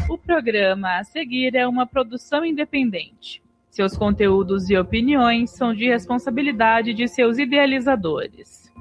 O programa a seguir é uma produção independente. Seus conteúdos e opiniões são de responsabilidade de seus idealizadores.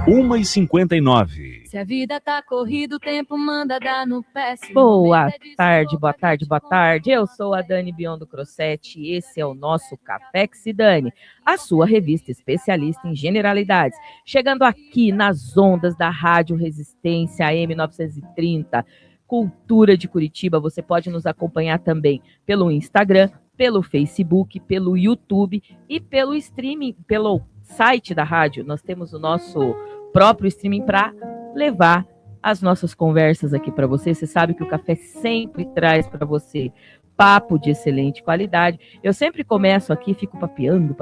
1h59. Se a vida tá corrida, o tempo manda dar no pé. Boa tarde, boa tarde, boa tarde. Eu sou a Dani Biondo Crossetti e esse é o nosso Cafex e Dani, a sua revista especialista em generalidades. Chegando aqui nas ondas da Rádio Resistência AM 930, Cultura de Curitiba. Você pode nos acompanhar também pelo Instagram, pelo Facebook, pelo YouTube e pelo streaming, pelo site da rádio. Nós temos o nosso próprio streaming para levar as nossas conversas aqui para você. Você sabe que o café sempre traz para você papo de excelente qualidade. Eu sempre começo aqui, fico papeando,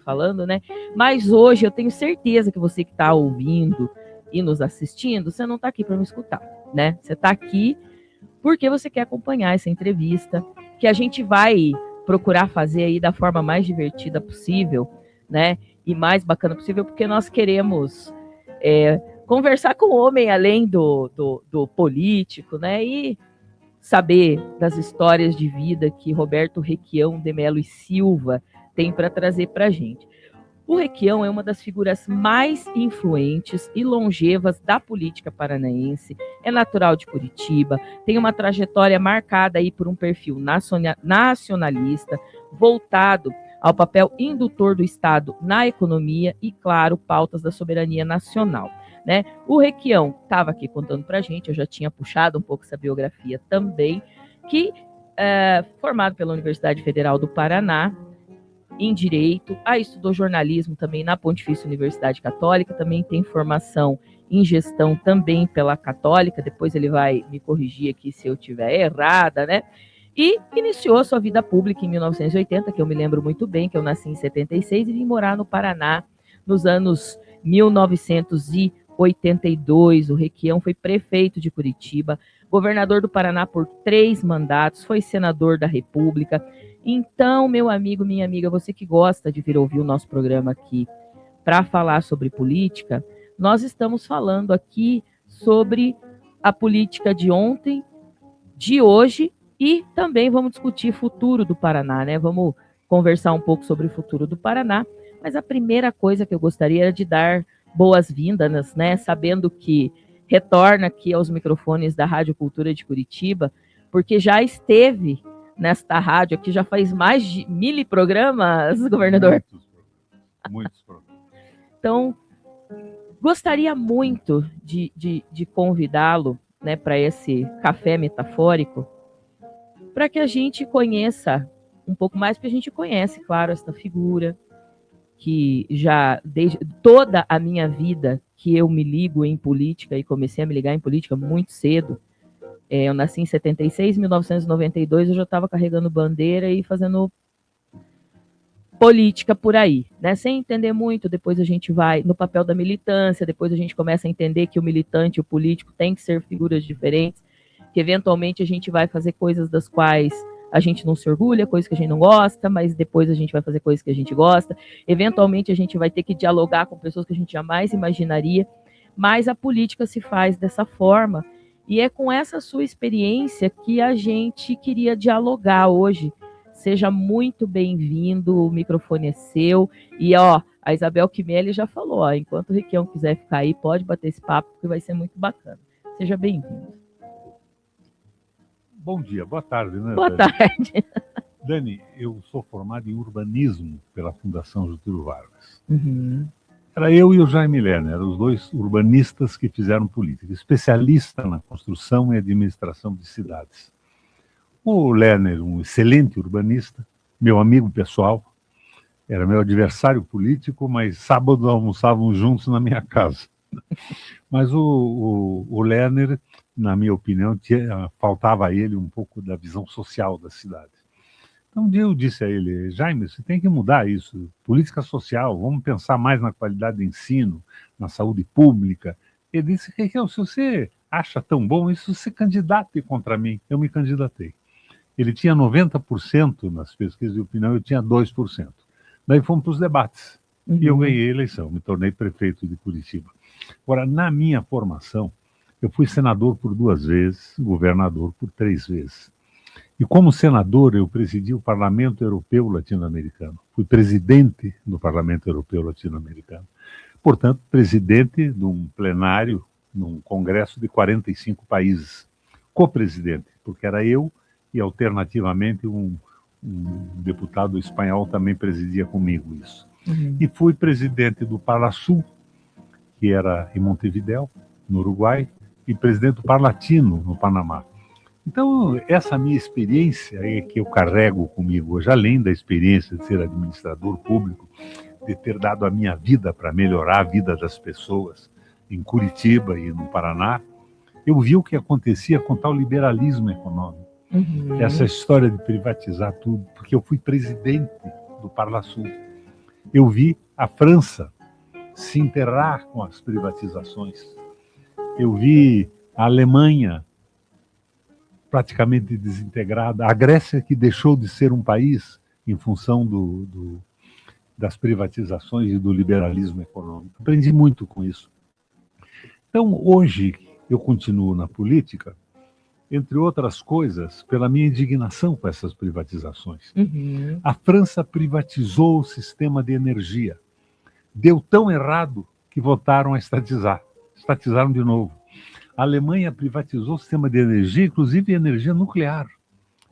falando, né? Mas hoje eu tenho certeza que você que está ouvindo e nos assistindo, você não está aqui para me escutar, né? Você está aqui porque você quer acompanhar essa entrevista, que a gente vai procurar fazer aí da forma mais divertida possível, né? E mais bacana possível, porque nós queremos conversar com o homem além do político, né? E saber das histórias de vida que Roberto Requião de Melo e Silva tem para trazer para a gente. O Requião é uma das figuras mais influentes e longevas da política paranaense, é natural de Curitiba, tem uma trajetória marcada aí por um perfil nacionalista, voltado ao papel indutor do Estado na economia e, claro, pautas da soberania nacional, né? O Requião estava aqui contando para a gente, eu já tinha puxado um pouco essa biografia também, que formado pela Universidade Federal do Paraná, em Direito, estudou jornalismo também na Pontifícia Universidade Católica, também tem formação em gestão também pela Católica, depois ele vai me corrigir aqui se eu estiver errada, né? E iniciou sua vida pública em 1980, que eu me lembro muito bem, que eu nasci em 76 e vim morar no Paraná nos anos 1982. O Requião foi prefeito de Curitiba, governador do Paraná por 3 mandatos, foi senador da República. Então, meu amigo, minha amiga, você que gosta de vir ouvir o nosso programa aqui para falar sobre política, nós estamos falando aqui sobre a política de ontem, de hoje, e também vamos discutir o futuro do Paraná, né? Vamos conversar um pouco sobre o futuro do Paraná, mas a primeira coisa que eu gostaria era de dar boas-vindas, né? Sabendo que retorna aqui aos microfones da Rádio Cultura de Curitiba, porque já esteve nesta rádio aqui, já faz mais de 1000 programas, governador. Muitos programas. Então, gostaria muito de convidá-lo, né, para esse café metafórico, para que a gente conheça um pouco mais, porque a gente conhece, claro, esta figura, que já desde toda a minha vida que eu me ligo em política, e comecei a me ligar em política muito cedo. Eu nasci em 76, em 1992 eu já estava carregando bandeira e fazendo política por aí, né? Sem entender muito, depois a gente vai no papel da militância, depois a gente começa a entender que o militante e o político têm que ser figuras diferentes, que eventualmente a gente vai fazer coisas das quais a gente não se orgulha, coisas que a gente não gosta, mas depois a gente vai fazer coisas que a gente gosta. Eventualmente a gente vai ter que dialogar com pessoas que a gente jamais imaginaria, mas a política se faz dessa forma. E é com essa sua experiência que a gente queria dialogar hoje. Seja muito bem-vindo, o microfone é seu. E, a Isabel Quimelli já falou, enquanto o Requião quiser ficar aí, pode bater esse papo, porque vai ser muito bacana. Seja bem-vindo. Bom dia, boa tarde, né? Boa tarde. Dani, eu sou formado em urbanismo pela Fundação Getúlio Vargas. Uhum. Era eu e o Jaime Lerner, eram os dois urbanistas que fizeram política, especialista na construção e administração de cidades. O Lerner, um excelente urbanista, meu amigo pessoal, era meu adversário político, mas sábado almoçávamos juntos na minha casa. Mas o Lerner, na minha opinião, faltava a ele um pouco da visão social da cidade. Então, um dia eu disse a ele, Jaime, você tem que mudar isso, política social, vamos pensar mais na qualidade do ensino, na saúde pública. Ele disse, Requião, se você acha tão bom isso, se candidate contra mim. Eu me candidatei. Ele tinha 90% nas pesquisas de opinião, eu tinha 2%. Daí fomos para os debates. E eu ganhei a eleição, me tornei prefeito de Curitiba. Agora, na minha formação, Eu fui senador por 2 vezes, governador por 3 vezes. E como senador, eu presidi o Parlamento Europeu Latino-Americano. Fui presidente do Parlamento Europeu Latino-Americano. Portanto, presidente de um plenário, num congresso de 45 países. Co-presidente, porque era eu e, alternativamente, um deputado espanhol também presidia comigo isso. E fui presidente do Parlasul, que era em Montevidéu, no Uruguai, e presidente do Parlatino, no Panamá. Então, essa minha experiência é que eu carrego comigo hoje, além da experiência de ser administrador público, de ter dado a minha vida para melhorar a vida das pessoas em Curitiba e no Paraná, eu vi o que acontecia com tal liberalismo econômico. Essa história de privatizar tudo, porque eu fui presidente do Parlasul. Eu vi a França se enterrar com as privatizações. Eu vi a Alemanha praticamente desintegrada, a Grécia que deixou de ser um país em função das privatizações e do liberalismo econômico. Aprendi muito com isso. Então, hoje, eu continuo na política, entre outras coisas, pela minha indignação com essas privatizações. A França privatizou o sistema de energia. Deu tão errado que votaram a estatizar. Estatizaram de novo. A Alemanha privatizou o sistema de energia, inclusive energia nuclear.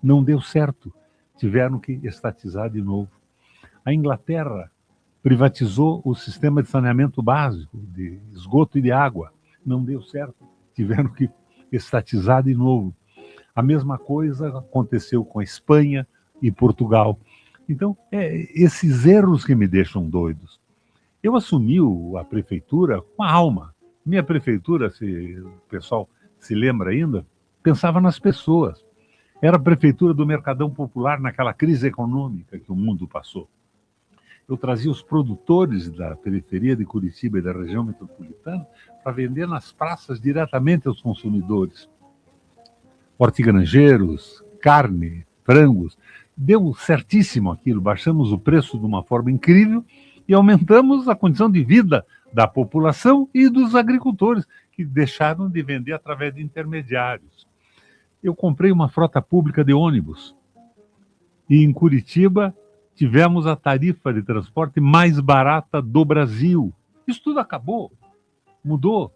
Não deu certo. Tiveram que estatizar de novo. A Inglaterra privatizou o sistema de saneamento básico, de esgoto e de água. Não deu certo. Tiveram que estatizar de novo. A mesma coisa aconteceu com a Espanha e Portugal. Então, esses erros que me deixam doidos. Eu assumi a prefeitura com a alma. Minha prefeitura, se o pessoal se lembra ainda, pensava nas pessoas. Era a prefeitura do mercadão popular naquela crise econômica que o mundo passou. Eu trazia os produtores da periferia de Curitiba e da região metropolitana para vender nas praças diretamente aos consumidores. Hortigranjeiros, carne, frangos. Deu certíssimo aquilo, baixamos o preço de uma forma incrível e aumentamos a condição de vida da população e dos agricultores, que deixaram de vender através de intermediários. Eu comprei uma frota pública de ônibus e em Curitiba tivemos a tarifa de transporte mais barata do Brasil. Isso tudo acabou, mudou.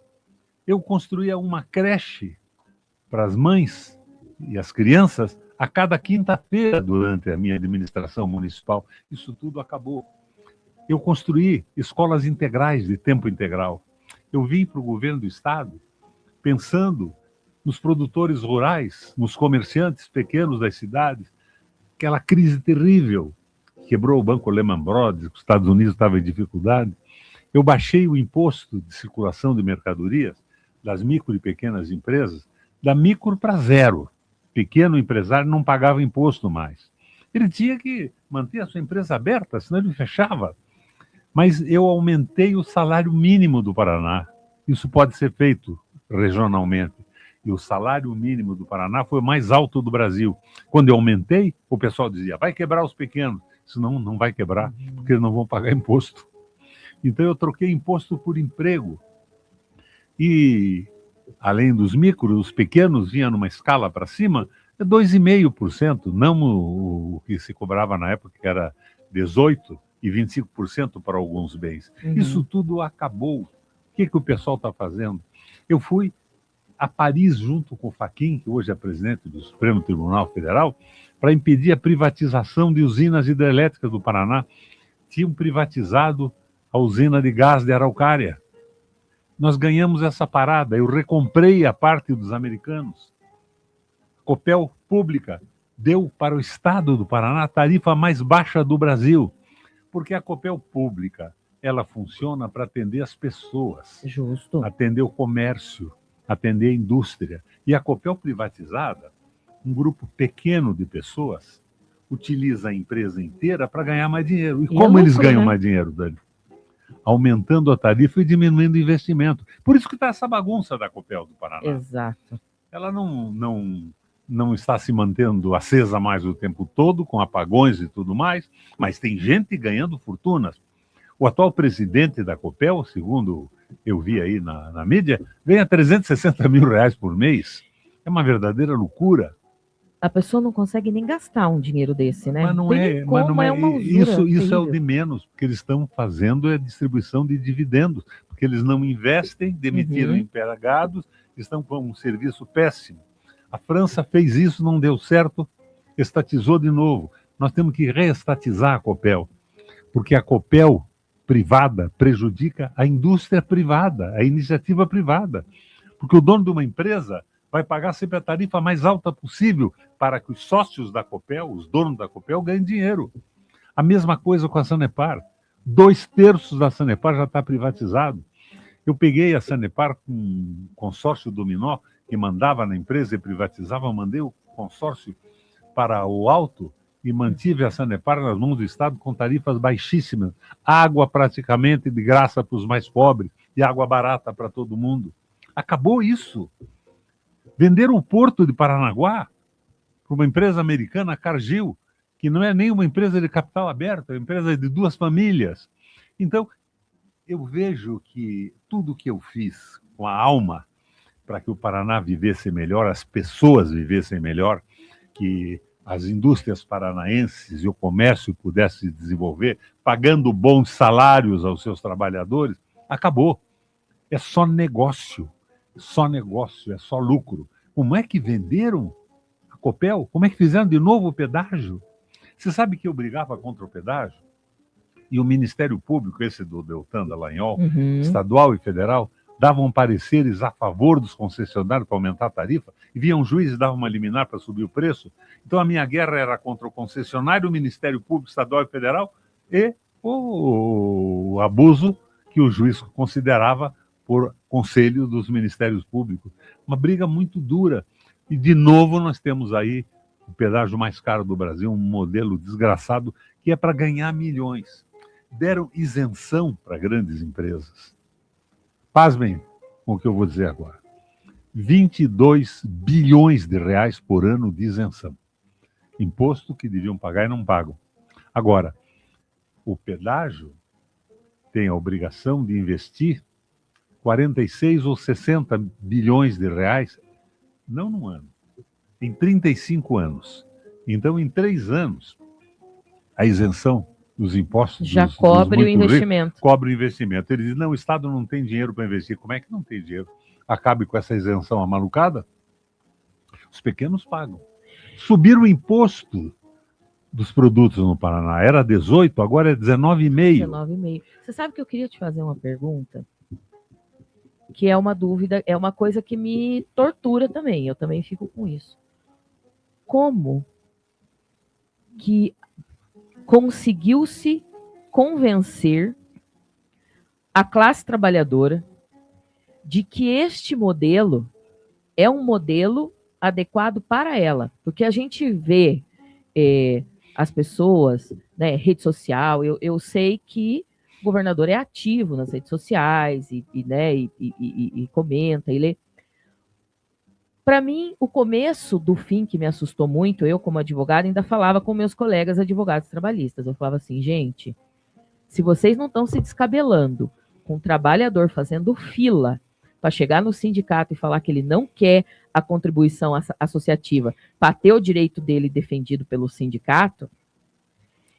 Eu construía uma creche para as mães e as crianças a cada quinta-feira durante a minha administração municipal. Isso tudo acabou. Eu construí escolas integrais de tempo integral. Eu vim para o governo do Estado pensando nos produtores rurais, nos comerciantes pequenos das cidades, aquela crise terrível que quebrou o banco Lehman Brothers, os Estados Unidos estavam em dificuldade. Eu baixei o imposto de circulação de mercadorias das micro e pequenas empresas, da micro para zero. Pequeno empresário não pagava imposto mais. Ele tinha que manter a sua empresa aberta, senão ele fechava. Mas eu aumentei o salário mínimo do Paraná. Isso pode ser feito regionalmente. E o salário mínimo do Paraná foi o mais alto do Brasil. Quando eu aumentei, o pessoal dizia, vai quebrar os pequenos. Senão não vai quebrar, porque eles não vão pagar imposto. Então eu troquei imposto por emprego. E, além dos micros, os pequenos vinham numa escala para cima, 2,5%, não o que se cobrava na época, que era 18%, e 25% para alguns bens. Isso tudo acabou. O que o pessoal está fazendo? Eu fui a Paris junto com o Fachin, que hoje é presidente do Supremo Tribunal Federal, para impedir a privatização de usinas hidrelétricas do Paraná. Tinham privatizado a usina de gás de Araucária. Nós ganhamos essa parada. Eu recomprei a parte dos americanos. Copel Pública deu para o Estado do Paraná a tarifa mais baixa do Brasil. Porque a Copel Pública, ela funciona para atender as pessoas. Justo. Atender o comércio, atender a indústria. E a Copel privatizada, um grupo pequeno de pessoas, utiliza a empresa inteira para ganhar mais dinheiro. E como eles ganham mais dinheiro, Dani? Aumentando a tarifa e diminuindo o investimento. Por isso que está essa bagunça da Copel do Paraná. Exato. Ela não está se mantendo acesa mais o tempo todo, com apagões e tudo mais, mas tem gente ganhando fortunas. O atual presidente da Copel, segundo eu vi aí na mídia, ganha 360 mil reais por mês. É uma verdadeira loucura. A pessoa não consegue nem gastar um dinheiro desse, né? Mas não Tem é, nem mas como, não é, uma isso usura é o terrível. de menos, porque eles estão fazendo a distribuição de dividendos, porque eles não investem, demitiram empregados, estão com um serviço péssimo. A França fez isso, não deu certo, estatizou de novo. Nós temos que reestatizar a Copel, porque a Copel privada prejudica a indústria privada, a iniciativa privada. Porque o dono de uma empresa vai pagar sempre a tarifa mais alta possível para que os sócios da Copel, os donos da Copel, ganhem dinheiro. A mesma coisa com a Sanepar. 2/3 da Sanepar já está privatizado. Eu peguei a Sanepar com um consórcio dominó que mandava na empresa e privatizava, mandei o consórcio para o alto e mantive a Sanepar nas mãos do Estado com tarifas baixíssimas. Água praticamente de graça para os mais pobres e água barata para todo mundo. Acabou isso. Venderam o porto de Paranaguá para uma empresa americana, a Cargill, que não é nem uma empresa de capital aberto, é uma empresa de 2 famílias. Então, eu vejo que tudo que eu fiz com a alma para que o Paraná vivesse melhor, as pessoas vivessem melhor, que as indústrias paranaenses e o comércio pudessem se desenvolver, pagando bons salários aos seus trabalhadores, acabou. É só negócio, é só lucro. Como é que venderam a Copel? Como é que fizeram de novo o pedágio? Você sabe que eu brigava contra o pedágio? E o Ministério Público, esse do Deltan Dallagnol, estadual e federal, davam pareceres a favor dos concessionários para aumentar a tarifa, e vinha um juiz e dava uma liminar para subir o preço. Então a minha guerra era contra o concessionário, o Ministério Público estadual e federal e o abuso que o juiz considerava por conselho dos ministérios públicos. Uma briga muito dura. E, de novo, nós temos aí o pedágio mais caro do Brasil, um modelo desgraçado que é para ganhar milhões. Deram isenção para grandes empresas. Pasmem com o que eu vou dizer agora. 22 bilhões de reais por ano de isenção. Imposto que deviam pagar e não pagam. Agora, o pedágio tem a obrigação de investir 46 ou 60 bilhões de reais, não num ano, em 35 anos. Então, em 3 anos, a isenção dos impostos já dos cobre o muito ricos, investimento. cobre o investimento. Ele diz, não, o Estado não tem dinheiro para investir. Como é que não tem dinheiro? Acabe com essa isenção amalucada? Os pequenos pagam. Subiram o imposto dos produtos no Paraná. Era 18, agora é 19,5. 19,5. Você sabe que eu queria te fazer uma pergunta? Que é uma dúvida, é uma coisa que me tortura também. Eu também fico com isso. Como que conseguiu-se convencer a classe trabalhadora de que este modelo é um modelo adequado para ela? Porque a gente vê as pessoas, né, rede social, eu sei que o governador é ativo nas redes sociais e comenta e lê. Para mim, o começo do fim que me assustou muito, eu como advogada ainda falava com meus colegas advogados trabalhistas. Eu falava assim, gente, se vocês não estão se descabelando com o trabalhador fazendo fila para chegar no sindicato e falar que ele não quer a contribuição associativa para ter o direito dele defendido pelo sindicato,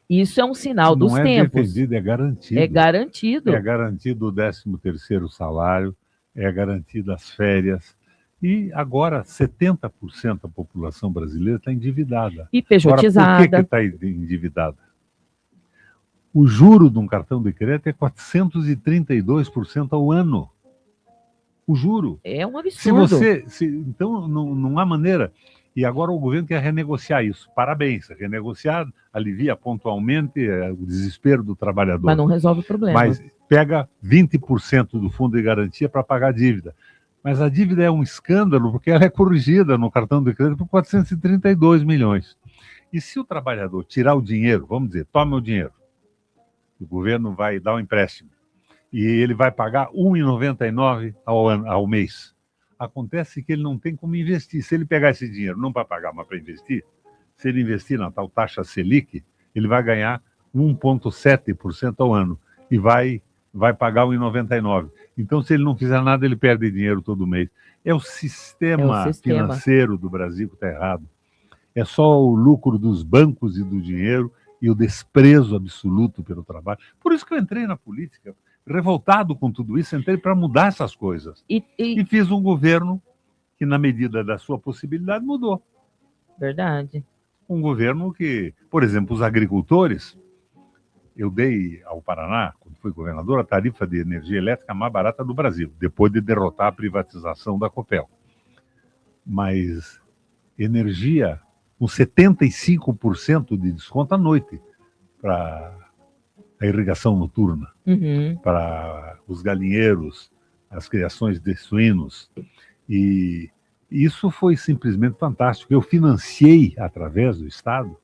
isso é um sinal dos tempos. Não é defendido, é garantido. É garantido. É garantido o 13º salário, é garantido as férias. E agora 70% da população brasileira está endividada. E pejotizada. Agora, por que está endividada? O juro de um cartão de crédito é 432% ao ano. O juro. É um absurdo. Então, não há maneira. E agora o governo quer renegociar isso. Parabéns. Renegociar alivia pontualmente o desespero do trabalhador. Mas não resolve o problema. Mas pega 20% do fundo de garantia para pagar a dívida. Mas a dívida é um escândalo porque ela é corrigida no cartão de crédito por 432 milhões. E se o trabalhador tirar o dinheiro, vamos dizer, toma o dinheiro, o governo vai dar um empréstimo, e ele vai pagar R$ 1,99 ao mês. Acontece que ele não tem como investir. Se ele pegar esse dinheiro, não para pagar, mas para investir, se ele investir na tal taxa Selic, ele vai ganhar 1,7% ao ano e vai vai pagar 1,99. Então, se ele não fizer nada, ele perde dinheiro todo mês. É o sistema financeiro do Brasil que está errado. É só o lucro dos bancos e do dinheiro e o desprezo absoluto pelo trabalho. Por isso que eu entrei na política, revoltado com tudo isso, entrei para mudar essas coisas. E fiz um governo que, na medida da sua possibilidade, mudou. Verdade. Um governo que, por exemplo, os agricultores, eu dei ao Paraná, quando fui governador, a tarifa de energia elétrica mais barata do Brasil, depois de derrotar a privatização da Copel. Mas energia com 75% de desconto à noite para a irrigação noturna, para os galinheiros, as criações de suínos. E isso foi simplesmente fantástico. Eu financiei, através do Estado,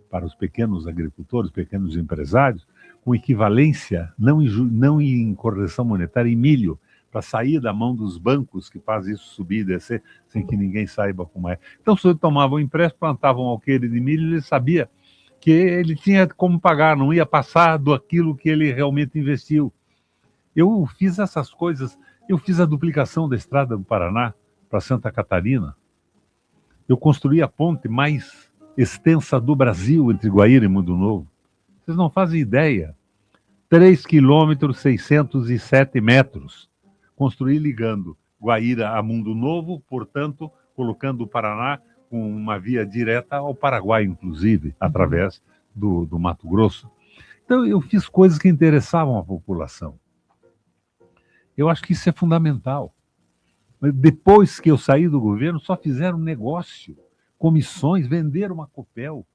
para os pequenos agricultores, pequenos empresários, com equivalência, não em correção monetária, em milho, para sair da mão dos bancos que fazem isso subir e descer, sem que ninguém saiba como é. Então, o senhor tomava um empréstimo, plantava um alqueire de milho, ele sabia que ele tinha como pagar, não ia passar daquilo que ele realmente investiu. Eu fiz essas coisas, eu fiz a duplicação da estrada do Paraná para Santa Catarina. Eu construí a ponte mais extensa do Brasil entre Guaíra e Mundo Novo. Vocês não fazem ideia. 3 quilômetros, 607 metros. Construí ligando Guaíra a Mundo Novo, portanto, colocando o Paraná com uma via direta ao Paraguai, inclusive, através do Mato Grosso. Então, eu fiz coisas que interessavam a população. Eu acho que isso é fundamental. Depois que eu saí do governo, só fizeram negócio, comissões, venderam a Copel.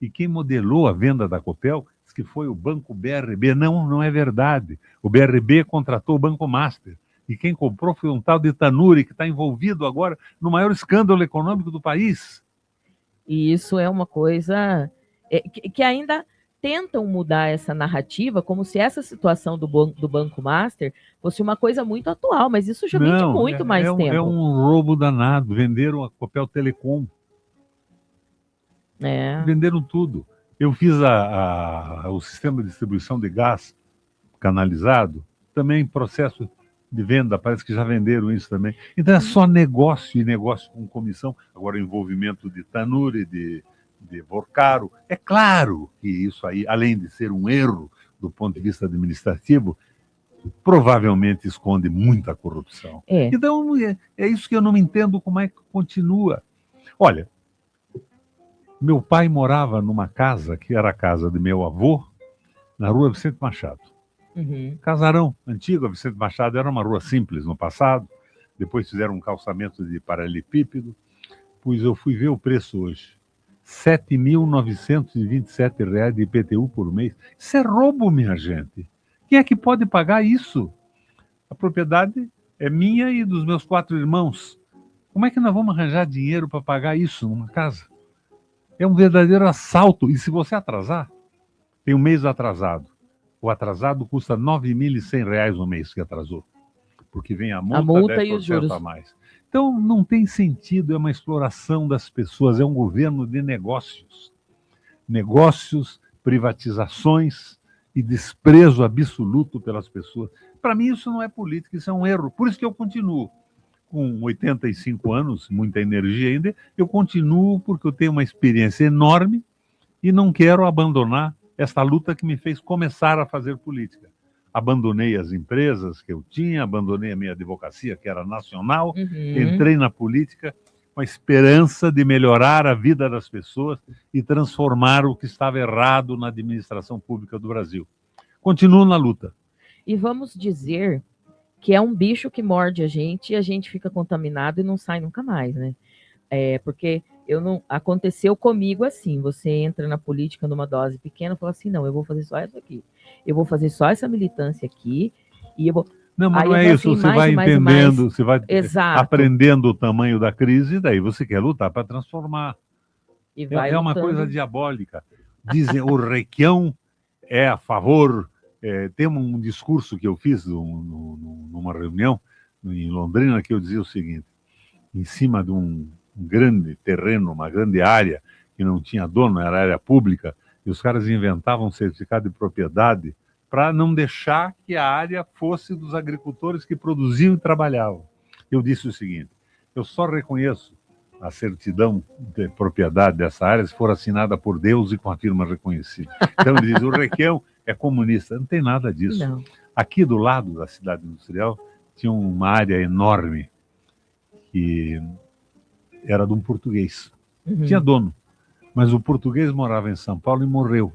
E quem modelou a venda da Copel disse que foi o Banco BRB. Não, não é verdade. O BRB contratou o Banco Master. E quem comprou foi um tal de Tanuri, que está envolvido agora no maior escândalo econômico do país. E isso é uma coisa que ainda tentam mudar essa narrativa, como se essa situação do Banco Master fosse uma coisa muito atual, mas isso já vem de muito mais tempo. É um roubo danado. Venderam a Copel Telecom. Venderam tudo. Eu fiz o sistema de distribuição de gás canalizado, também processo de venda, parece que já venderam isso também. Então é só negócio e negócio com comissão. Agora o envolvimento de Tanuri, de Vorcaro. É claro que isso aí, além de ser um erro do ponto de vista administrativo, provavelmente esconde muita corrupção. Então é isso que eu não entendo, como é que continua. Olha, meu pai morava numa casa, que era a casa de meu avô, na rua Vicente Machado. Casarão antigo, a Vicente Machado era uma rua simples no passado, depois fizeram um calçamento de paralelepípedo, pois eu fui ver o preço hoje. R$ 7.927 de IPTU por mês. Isso é roubo, minha gente. Quem é que pode pagar isso? A propriedade é minha e dos meus 4 irmãos. Como é que nós vamos arranjar dinheiro para pagar isso numa casa? É um verdadeiro assalto. E se você atrasar, tem um mês atrasado. O atrasado custa R$ 9.100 no mês que atrasou. Porque vem a multa e os juros a mais. Então, não tem sentido, é uma exploração das pessoas, é um governo de negócios. Negócios, privatizações e desprezo absoluto pelas pessoas. Para mim, isso não é política, isso é um erro. Por isso que eu continuo. Com 85 anos, muita energia ainda, eu continuo porque eu tenho uma experiência enorme e não quero abandonar esta luta que me fez começar a fazer política. Abandonei as empresas que eu tinha, abandonei a minha advocacia, que era nacional, entrei na política com a esperança de melhorar a vida das pessoas e transformar o que estava errado na administração pública do Brasil. Continuo na luta. E vamos dizer que é um bicho que morde a gente e a gente fica contaminado e não sai nunca mais, né? Porque aconteceu comigo assim, você entra na política numa dose pequena e fala assim, não, eu vou fazer só isso aqui, eu vou fazer só essa militância aqui, e eu vou... Não, mas não é isso, assim, você vai entendendo, você vai aprendendo o tamanho da crise, e daí você quer lutar para transformar. É uma coisa diabólica. Dizem, o Requião é a favor... tem um discurso que eu fiz numa reunião em Londrina, que eu dizia o seguinte, em cima de um grande terreno, uma grande área, que não tinha dono, era área pública, e os caras inventavam um certificado de propriedade para não deixar que a área fosse dos agricultores que produziam e trabalhavam. Eu disse o seguinte: eu só reconheço a certidão de propriedade dessa área se for assinada por Deus e com a firma reconhecida. Então ele diz, o Requião é comunista. Não tem nada disso. Não. Aqui do lado da cidade industrial tinha uma área enorme que era de um português. Tinha dono, mas o português morava em São Paulo e morreu.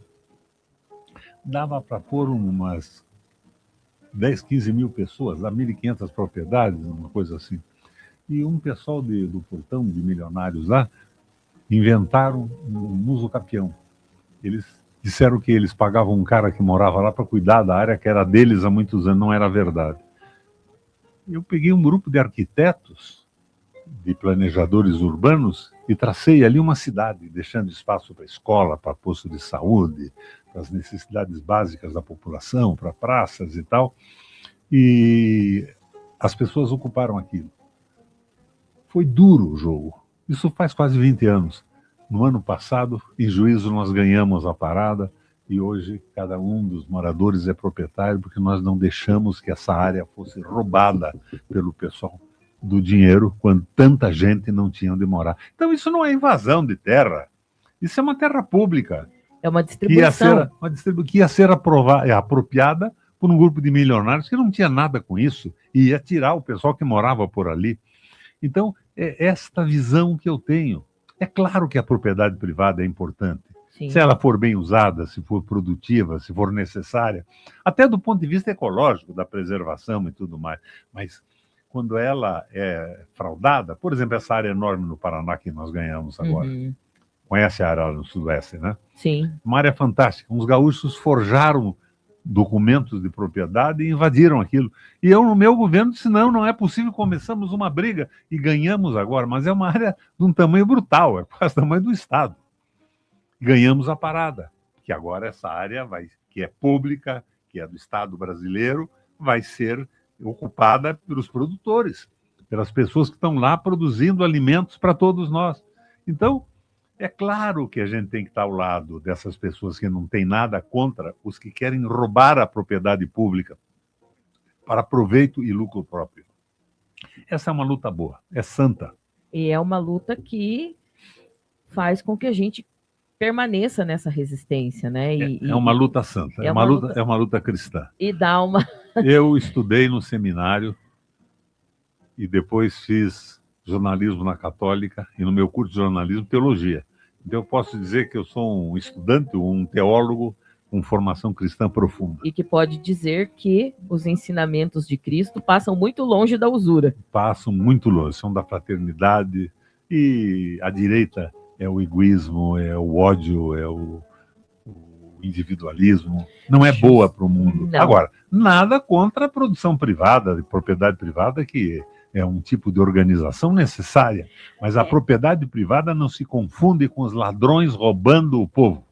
Dava para pôr umas 10, 15 mil pessoas, dá 1.500 propriedades, uma coisa assim. E um pessoal do portão de milionários lá inventaram um muso-capião. Eles disseram que eles pagavam um cara que morava lá para cuidar da área que era deles há muitos anos. Não era verdade. Eu peguei um grupo de arquitetos, de planejadores urbanos, e tracei ali uma cidade, deixando espaço para escola, para posto de saúde, para as necessidades básicas da população, para praças e tal. E as pessoas ocuparam aquilo. Foi duro o jogo. Isso faz quase 20 anos. No ano passado, em juízo, nós ganhamos a parada e hoje cada um dos moradores é proprietário porque nós não deixamos que essa área fosse roubada pelo pessoal do dinheiro quando tanta gente não tinha onde morar. Então isso não é invasão de terra. Isso é uma terra pública. É uma distribuição. Que ia ser apropriada por um grupo de milionários que não tinha nada com isso e ia tirar o pessoal que morava por ali. Então, é esta visão que eu tenho. É claro que a propriedade privada é importante. Sim. Se ela for bem usada, se for produtiva, se for necessária, até do ponto de vista ecológico, da preservação e tudo mais. Mas quando ela é fraudada, por exemplo, essa área enorme no Paraná que nós ganhamos agora. Conhece a área no Sudoeste, né? Sim. Uma área fantástica. Os gaúchos forjaram documentos de propriedade e invadiram aquilo. E eu, no meu governo, disse, não é possível, começamos uma briga e ganhamos agora, mas é uma área de um tamanho brutal, é quase o tamanho do Estado. Ganhamos a parada, que agora essa área, que é pública, que é do Estado brasileiro, vai ser ocupada pelos produtores, pelas pessoas que estão lá produzindo alimentos para todos nós. Então, é claro que a gente tem que estar ao lado dessas pessoas que não têm nada contra os que querem roubar a propriedade pública para proveito e lucro próprio. Essa é uma luta boa, é santa. E é uma luta que faz com que a gente permaneça nessa resistência, né? É uma luta santa, é uma luta cristã. E dá uma... Eu estudei no seminário e depois fiz jornalismo na Católica e no meu curso de jornalismo, teologia. Então eu posso dizer que eu sou um estudante, um teólogo com formação cristã profunda. E que pode dizer que os ensinamentos de Cristo passam muito longe da usura. Passam muito longe, são da fraternidade e a direita é o egoísmo, é o ódio, é o individualismo. Não é boa para o mundo. Não. Agora, nada contra a produção privada, de propriedade privada, que é um tipo de organização necessária, mas a propriedade privada não se confunde com os ladrões roubando o povo.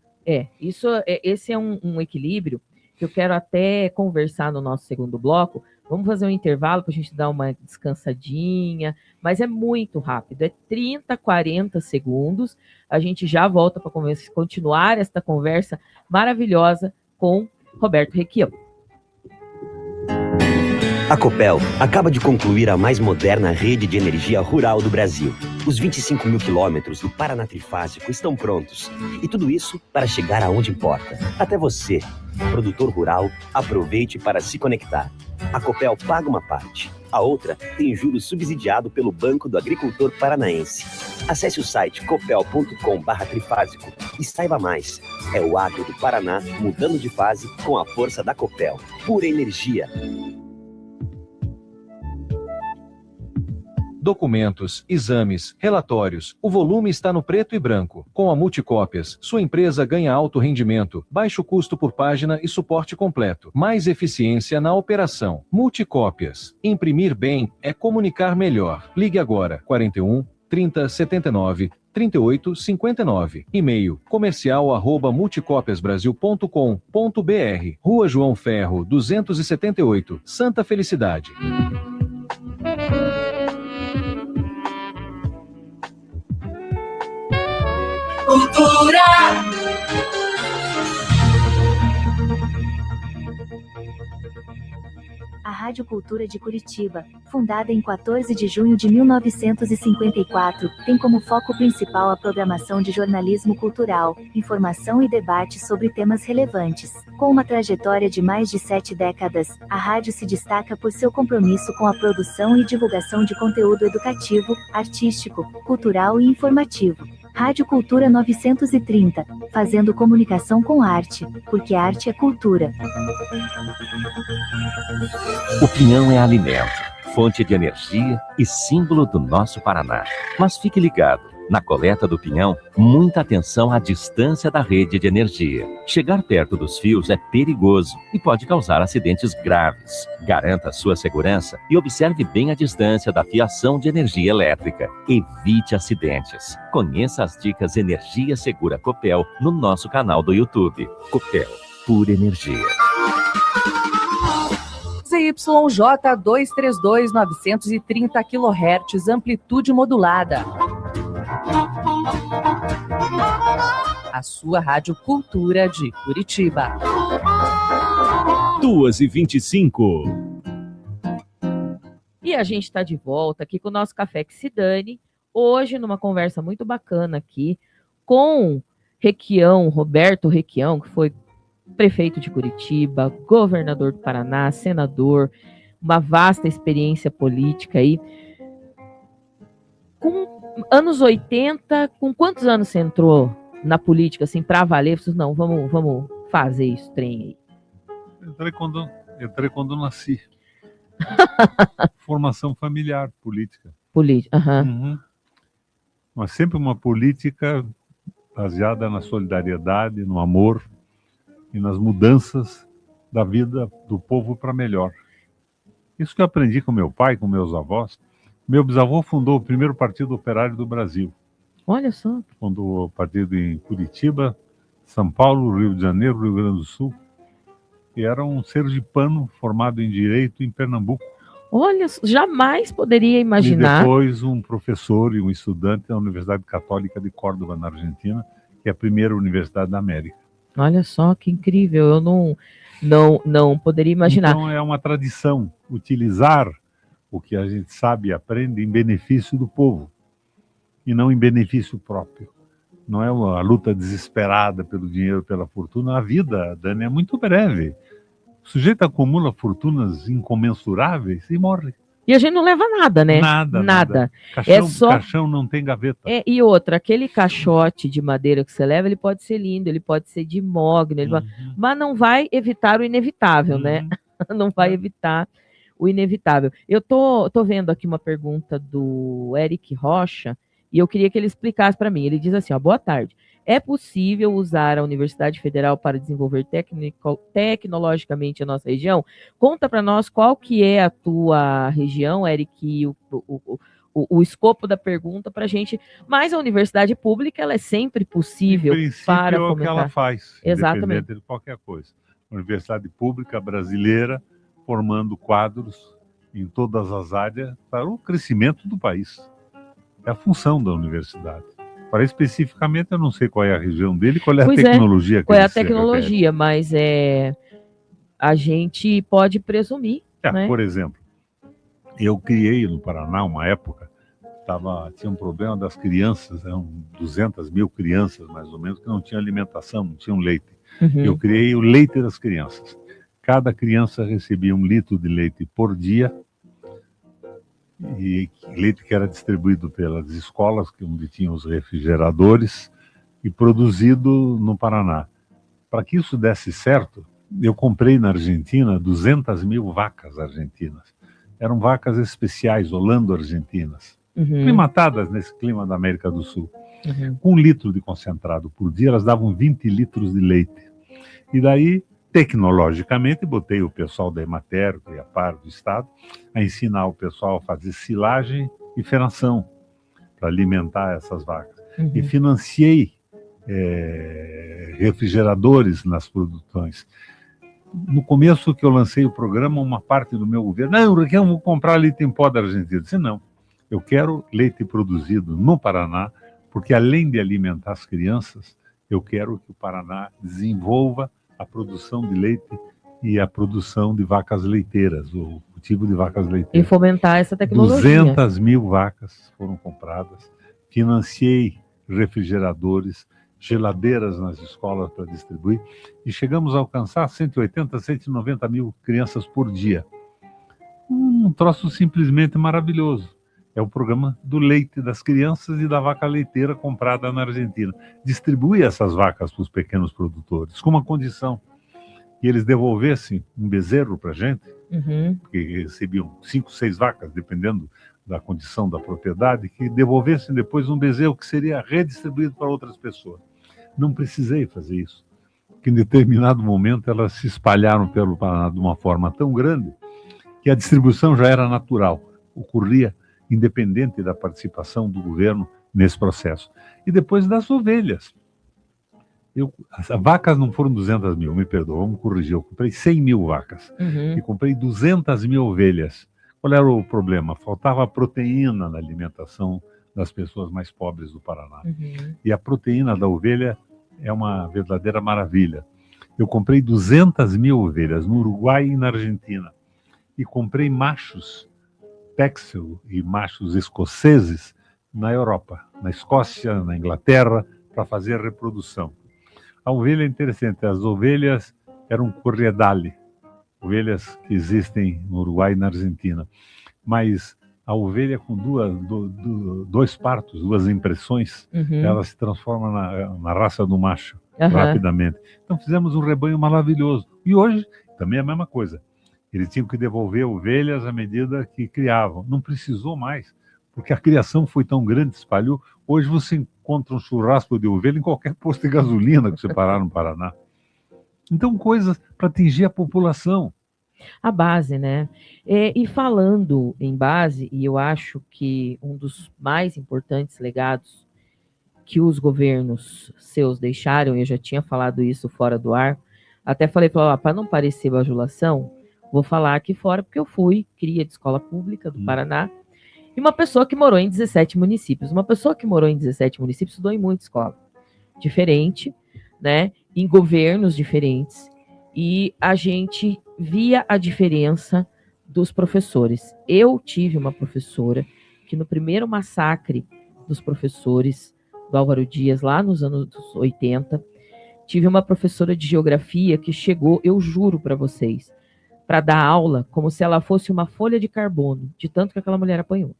Esse é um equilíbrio que eu quero até conversar no nosso segundo bloco. Vamos fazer um intervalo para a gente dar uma descansadinha, mas é muito rápido, é 30, 40 segundos. A gente já volta para continuar esta conversa maravilhosa com Roberto Requião. A Copel acaba de concluir a mais moderna rede de energia rural do Brasil. Os 25 mil quilômetros do Paraná Trifásico estão prontos. E tudo isso para chegar aonde importa. Até você, produtor rural, aproveite para se conectar. A Copel paga uma parte. A outra tem juros subsidiado pelo Banco do Agricultor Paranaense. Acesse o site copel.com/trifásico e saiba mais. É o agro do Paraná mudando de fase com a força da Copel. Pura energia. Documentos, exames, relatórios. O volume está no preto e branco. Com a Multicópias, sua empresa ganha alto rendimento, baixo custo por página e suporte completo. Mais eficiência na operação. Multicópias. Imprimir bem é comunicar melhor. Ligue agora. 41 30 79 38 59. E-mail comercial@multicopiasbrasil.com.br. Rua João Ferro, 278, Santa Felicidade. Rádio Cultura de Curitiba, fundada em 14 de junho de 1954, tem como foco principal a programação de jornalismo cultural, informação e debate sobre temas relevantes. Com uma trajetória de mais de 7 décadas, a rádio se destaca por seu compromisso com a produção e divulgação de conteúdo educativo, artístico, cultural e informativo. Rádio Cultura 930, fazendo comunicação com arte, porque arte é cultura. O pinhão é alimento, fonte de energia e símbolo do nosso Paraná. Mas fique ligado. Na coleta do pinhão, muita atenção à distância da rede de energia. Chegar perto dos fios é perigoso e pode causar acidentes graves. Garanta sua segurança e observe bem a distância da fiação de energia elétrica. Evite acidentes. Conheça as dicas Energia Segura Copel no nosso canal do YouTube. Copel, pura energia. ZYJ 232 930 kHz, amplitude modulada. A sua Rádio Cultura de Curitiba. 2h25. E a gente está de volta aqui com o nosso Café que se dane, hoje numa conversa muito bacana aqui com Requião, Roberto Requião, que foi prefeito de Curitiba, governador do Paraná, senador, uma vasta experiência política aí. Com anos 80, com quantos anos você entrou na política, assim, para valer? Você disse, não, vamos fazer isso, trem aí. Entrei quando nasci. Formação familiar, política. Política, Mas sempre uma política baseada na solidariedade, no amor e nas mudanças da vida do povo para melhor. Isso que eu aprendi com meu pai, com meus avós. Meu bisavô fundou o primeiro partido operário do Brasil. Olha só. Fundou o partido em Curitiba, São Paulo, Rio de Janeiro, Rio Grande do Sul. E era um sergipano formado em Direito em Pernambuco. Olha, jamais poderia imaginar. E depois um professor e um estudante da Universidade Católica de Córdoba, na Argentina, que é a primeira universidade da América. Olha só que incrível, eu não poderia imaginar. Então é uma tradição utilizar o que a gente sabe e aprende em benefício do povo e não em benefício próprio. Não é uma luta desesperada pelo dinheiro, pela fortuna. A vida, Dani, é muito breve. O sujeito acumula fortunas incomensuráveis e morre. E a gente não leva nada, né? Nada. Caixão não tem gaveta. E outra, aquele caixote de madeira que você leva, ele pode ser lindo, ele pode ser de mogno, mas não vai evitar o inevitável, né? Não vai evitar o inevitável. Eu tô vendo aqui uma pergunta do Eric Rocha, e eu queria que ele explicasse para mim. Ele diz assim, ó, boa tarde. É possível usar a Universidade Federal para desenvolver tecnologicamente a nossa região? Conta para nós qual que é a tua região, Eric, o escopo da pergunta para a gente. Mas a universidade pública, ela é sempre possível para é o que ela faz, exatamente, independente de qualquer coisa. A universidade pública brasileira formando quadros em todas as áreas para o crescimento do país. É a função da universidade. Para especificamente, eu não sei qual é a região dele, qual é a tecnologia que qual é a tecnologia, mas a gente pode presumir. Né? Por exemplo, eu criei no Paraná uma época, tinha um problema das crianças, eram 200 mil crianças mais ou menos, que não tinham alimentação, não tinham leite. Eu criei o leite das crianças. Cada criança recebia 1 litro de leite por dia, e leite que era distribuído pelas escolas, onde tinham os refrigeradores, e produzido no Paraná. Para que isso desse certo, eu comprei na Argentina 200 mil vacas argentinas. Eram vacas especiais, holando-argentinas, climatadas nesse clima da América do Sul. Com 1 litro de concentrado por dia, elas davam 20 litros de leite. E daí, tecnologicamente, botei o pessoal da Emater, que é a par do Estado, a ensinar o pessoal a fazer silagem e feração para alimentar essas vacas. E financiei refrigeradores nas produções. No começo que eu lancei o programa, uma parte do meu governo, não, eu vou comprar leite em pó da Argentina. Eu disse, não, eu quero leite produzido no Paraná, porque além de alimentar as crianças, eu quero que o Paraná desenvolva a produção de leite e a produção de vacas leiteiras, cultivo de vacas E leiteiras. fomentar essa tecnologia. 200 mil vacas foram compradas, financiei refrigeradores, geladeiras nas escolas para distribuir, e chegamos a alcançar 180, 190 mil crianças por dia. Um troço simplesmente maravilhoso. É o programa do leite das crianças e da vaca leiteira comprada na Argentina. Distribui essas vacas para os pequenos produtores, com uma condição: que eles devolvessem um bezerro para a gente, porque recebiam 5, 6 vacas, dependendo da condição da propriedade, que devolvessem depois um bezerro que seria redistribuído para outras pessoas. Não precisei fazer isso, porque em determinado momento elas se espalharam pelo Paraná de uma forma tão grande que a distribuição já era natural, ocorria independente da participação do governo nesse processo. E depois das ovelhas. As vacas não foram 200 mil, me perdoa, vamos corrigir, eu comprei 100 mil vacas e comprei 200 mil ovelhas. Qual era o problema? Faltava proteína na alimentação das pessoas mais pobres do Paraná. E a proteína da ovelha é uma verdadeira maravilha. Eu comprei 200 mil ovelhas no Uruguai e na Argentina. E comprei machos Texel e machos escoceses na Europa, na Escócia, na Inglaterra, para fazer reprodução. A ovelha é interessante, as ovelhas eram corriedale, ovelhas que existem no Uruguai e na Argentina, mas a ovelha com dois partos, duas impressões, ela se transforma na raça do macho rapidamente. Então fizemos um rebanho maravilhoso. E hoje também é a mesma coisa. Eles tinham que devolver ovelhas à medida que criavam. Não precisou mais, porque a criação foi tão grande, espalhou. Hoje você encontra um churrasco de ovelha em qualquer posto de gasolina que você parar no Paraná. Então, coisas para atingir a população. A base, né? E falando em base, e eu acho que um dos mais importantes legados que os governos seus deixaram, e eu já tinha falado isso fora do ar, até falei para não parecer bajulação, vou falar aqui fora, porque eu fui cria de escola pública do Paraná, e uma pessoa que morou em 17 municípios. Uma pessoa que morou em 17 municípios estudou em muita escola diferente, né? Em governos diferentes, e a gente via a diferença dos professores. Eu tive uma professora que no primeiro massacre dos professores do Álvaro Dias, lá nos anos 80, tive uma professora de geografia que chegou, eu juro para vocês, para dar aula como se ela fosse uma folha de carbono, de tanto que aquela mulher apanhou.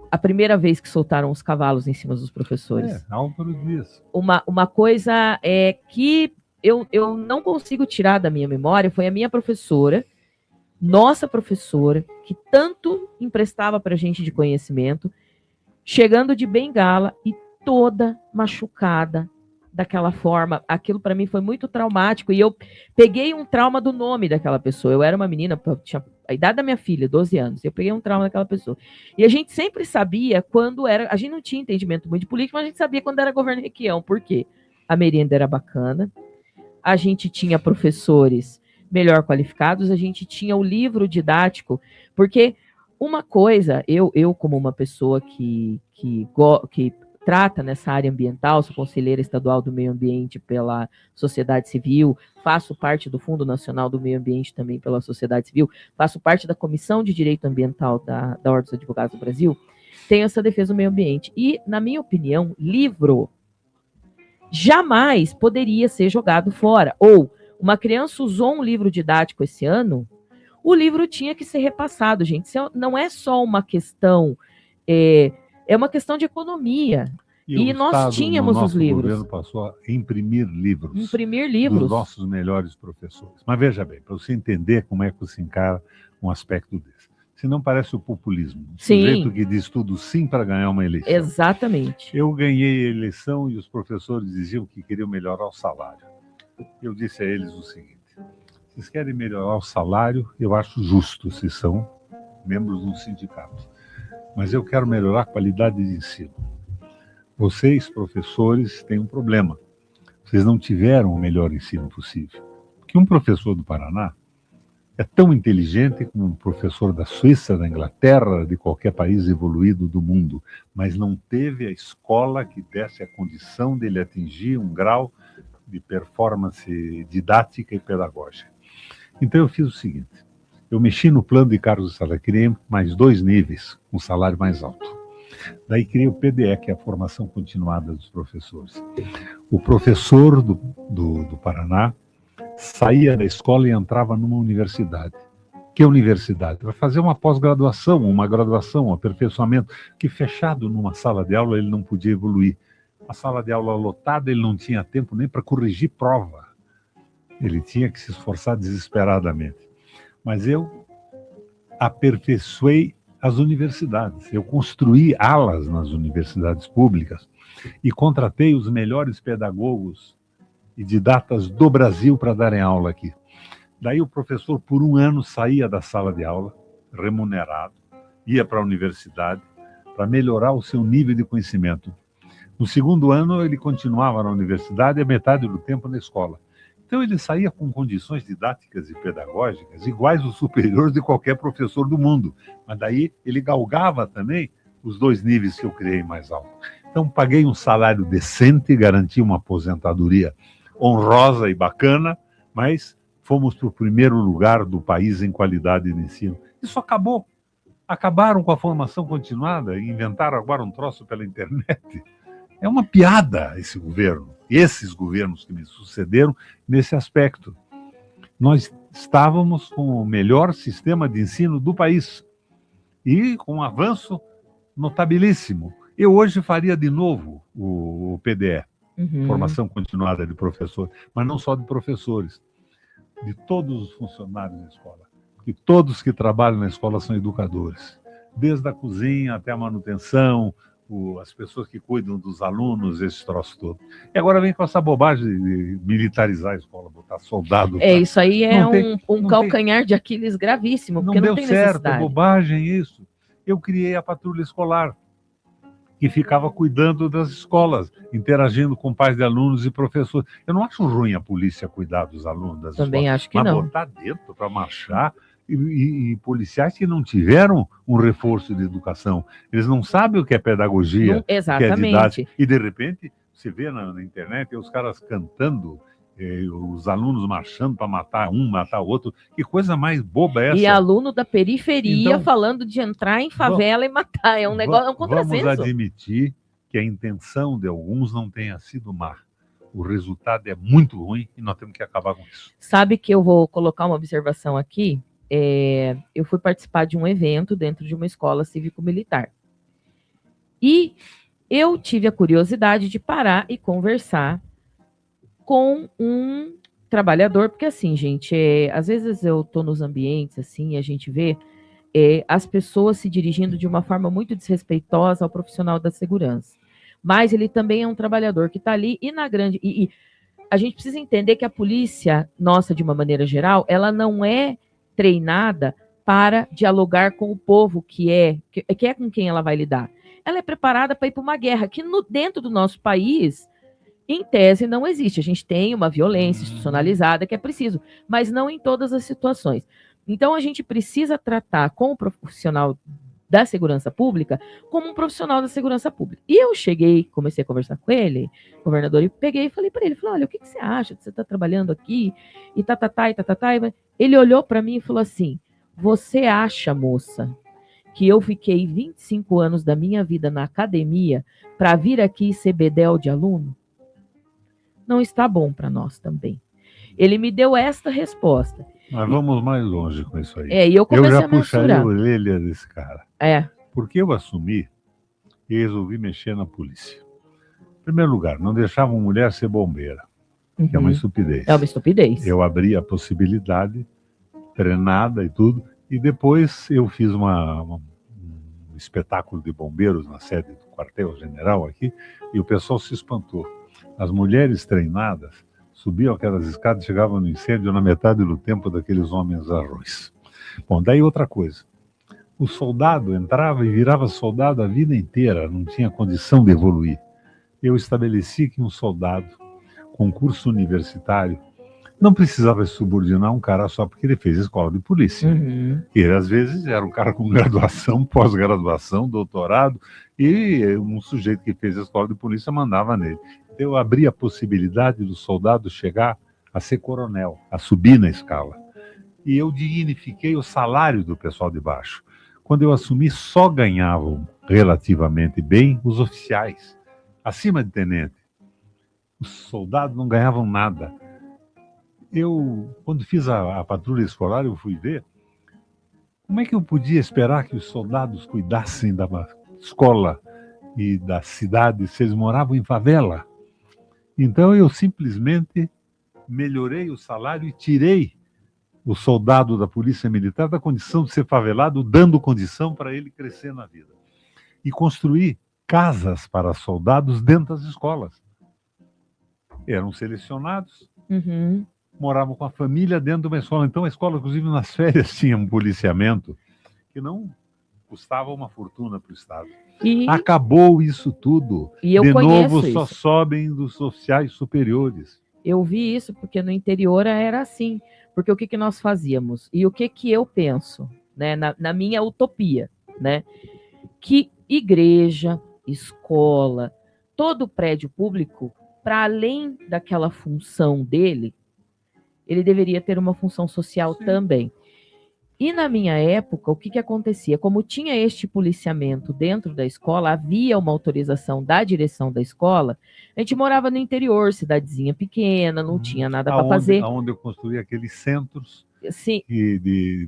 A primeira vez que soltaram os cavalos em cima dos professores. Álvaro Dias. Uma coisa que eu não consigo tirar da minha memória foi a minha professora, nossa professora, que tanto emprestava para a gente de conhecimento, chegando de bengala e toda machucada daquela forma. Aquilo para mim foi muito traumático, e eu peguei um trauma do nome daquela pessoa. Eu era uma menina, tinha a idade da minha filha, 12 anos, eu peguei um trauma daquela pessoa. E a gente sempre sabia quando era, a gente não tinha entendimento muito de política, mas a gente sabia quando era governo Requião. Por quê? A merenda era bacana, a gente tinha professores melhor qualificados, a gente tinha o livro didático, porque uma coisa, eu como uma pessoa que trata nessa área ambiental, sou conselheira estadual do meio ambiente pela sociedade civil, faço parte do Fundo Nacional do Meio Ambiente também pela sociedade civil, faço parte da Comissão de Direito Ambiental da Ordem dos Advogados do Brasil, tenho essa defesa do meio ambiente. E, na minha opinião, livro jamais poderia ser jogado fora. Ou, uma criança usou um livro didático esse ano, o livro tinha que ser repassado, gente. Isso não é só uma questão... É uma questão de economia. E nós tínhamos os livros. O governo passou a imprimir livros. Imprimir livros. Dos nossos melhores professores. Mas veja bem, para você entender como é que você encara um aspecto desse. Senão parece o populismo. O sujeito que diz tudo sim para ganhar uma eleição. Exatamente. Eu ganhei a eleição e os professores diziam que queriam melhorar o salário. Eu disse a eles o seguinte: vocês querem melhorar o salário, eu acho justo, se são membros de um sindicato. Mas eu quero melhorar a qualidade de ensino. Vocês, professores, têm um problema. Vocês não tiveram o melhor ensino possível. Porque um professor do Paraná é tão inteligente como um professor da Suíça, da Inglaterra, de qualquer país evoluído do mundo, mas não teve a escola que desse a condição dele atingir um grau de performance didática e pedagógica. Então eu fiz o seguinte: eu mexi no plano de cargos de salário, criei mais 2 níveis, um salário mais alto. Daí criei o PDE, que é a formação continuada dos professores. O professor do Paraná saía da escola e entrava numa universidade. Que universidade? Vai fazer uma pós-graduação, uma graduação, um aperfeiçoamento, que fechado numa sala de aula ele não podia evoluir. A sala de aula lotada, ele não tinha tempo nem para corrigir prova. Ele tinha que se esforçar desesperadamente. Mas eu aperfeiçoei as universidades. Eu construí alas nas universidades públicas e contratei os melhores pedagogos e didatas do Brasil para darem aula aqui. Daí o professor, por 1 ano, saía da sala de aula, remunerado, ia para a universidade para melhorar o seu nível de conhecimento. No 2º ano, ele continuava na universidade e a metade do tempo na escola. Então ele saía com condições didáticas e pedagógicas iguais aos superiores de qualquer professor do mundo. Mas daí ele galgava também os 2 níveis que eu criei mais alto. Então paguei um salário decente, garanti uma aposentadoria honrosa e bacana, mas fomos para o 1º lugar do país em qualidade de ensino. Isso acabou. Acabaram com a formação continuada e inventaram agora um troço pela internet. É uma piada esse governo, esses governos que me sucederam nesse aspecto. Nós estávamos com o melhor sistema de ensino do país e com um avanço notabilíssimo. Eu hoje faria de novo o PDE, formação continuada de professor, mas não só de professores, de todos os funcionários da escola. E todos que trabalham na escola são educadores, desde a cozinha até a manutenção, as pessoas que cuidam dos alunos, esse troço todo. E agora vem com essa bobagem de militarizar a escola, botar soldado. Isso aí é um calcanhar de Aquiles gravíssimo, porque não tem necessidade. Não deu certo, é bobagem isso. Eu criei a patrulha escolar, que ficava cuidando das escolas, interagindo com pais de alunos e professores. Eu não acho ruim a polícia cuidar dos alunos das escolas. Também acho que mas não. Botar dentro para marchar e policiais que não tiveram um reforço de educação. Eles não sabem o que é pedagogia, o que é didática. E, de repente, você vê na internet os caras cantando, os alunos marchando para matar um, matar outro. Que coisa mais boba é essa? E aluno da periferia então, falando de entrar em favela e matar. É um negócio, é um contrassenso. Vamos admitir que a intenção de alguns não tenha sido má. O resultado é muito ruim e nós temos que acabar com isso. Sabe que eu vou colocar uma observação aqui? Eu fui participar de um evento dentro de uma escola cívico-militar. E eu tive a curiosidade de parar e conversar com um trabalhador, porque assim, gente, às vezes eu estou nos ambientes assim e a gente vê as pessoas se dirigindo de uma forma muito desrespeitosa ao profissional da segurança. Mas ele também é um trabalhador que está ali e na grande... E a gente precisa entender que a polícia nossa, de uma maneira geral, ela não é treinada para dialogar com o povo que é com quem ela vai lidar. Ela é preparada para ir para uma guerra que dentro do nosso país, em tese, não existe. A gente tem uma violência institucionalizada que é preciso, mas não em todas as situações. Então, a gente precisa tratar com o profissional da segurança pública como um profissional da segurança pública. E eu comecei a conversar com ele, governador, e peguei e falei para ele, olha, o que você acha de você estar trabalhando aqui, e e ele olhou para mim e falou assim, você acha, moça, que eu fiquei 25 anos da minha vida na academia para vir aqui ser bedel de aluno? Não está bom para nós também. Ele me deu esta resposta. Mas vamos mais longe com isso aí. E eu comecei já puxaria a orelha desse cara. Porque eu assumi e resolvi mexer na polícia. Em primeiro lugar, não deixava uma mulher ser bombeira, que é uma estupidez. É uma estupidez. Eu abri a possibilidade, treinada e tudo, e depois eu fiz um espetáculo de bombeiros na sede do quartel-general aqui, e o pessoal se espantou. As mulheres treinadas subiam aquelas escadas e chegavam no incêndio na metade do tempo daqueles homens arroz. Bom, daí outra coisa. O soldado entrava e virava soldado a vida inteira, não tinha condição de evoluir. Eu estabeleci que um soldado com curso universitário não precisava se subordinar um cara só porque ele fez escola de polícia. Ele, às vezes, era um cara com graduação, pós-graduação, doutorado, e um sujeito que fez a escola de polícia mandava nele. Eu abri a possibilidade do soldado chegar a ser coronel, a subir na escala. e eu dignifiquei o salário do pessoal de baixo. Quando eu assumi, só ganhavam relativamente bem os oficiais, acima de tenente. Os soldados não ganhavam nada. Quando fiz a patrulha escolar, eu fui ver como é que eu podia esperar que os soldados cuidassem da escola e da cidade se eles moravam em favela. Então eu simplesmente melhorei o salário e tirei o soldado da polícia militar da condição de ser favelado, dando condição para ele crescer na vida. E construí casas para soldados dentro das escolas. Eram selecionados, moravam com a família dentro de uma escola. Então a escola, inclusive nas férias, tinha um policiamento que não custava uma fortuna para o Estado. Acabou isso tudo. E eu de conheço novo, isso. só sobem dos oficiais superiores. Eu vi isso porque no interior era assim. Porque o que nós fazíamos? E o que eu penso, né, na minha utopia, né? Que igreja, escola, todo prédio público, para além daquela função dele, ele deveria ter uma função social também. E na minha época, o que acontecia? Como tinha este policiamento dentro da escola, havia uma autorização da direção da escola, a gente morava no interior, cidadezinha pequena, não tinha nada para fazer. Onde eu construí aqueles centros Sim.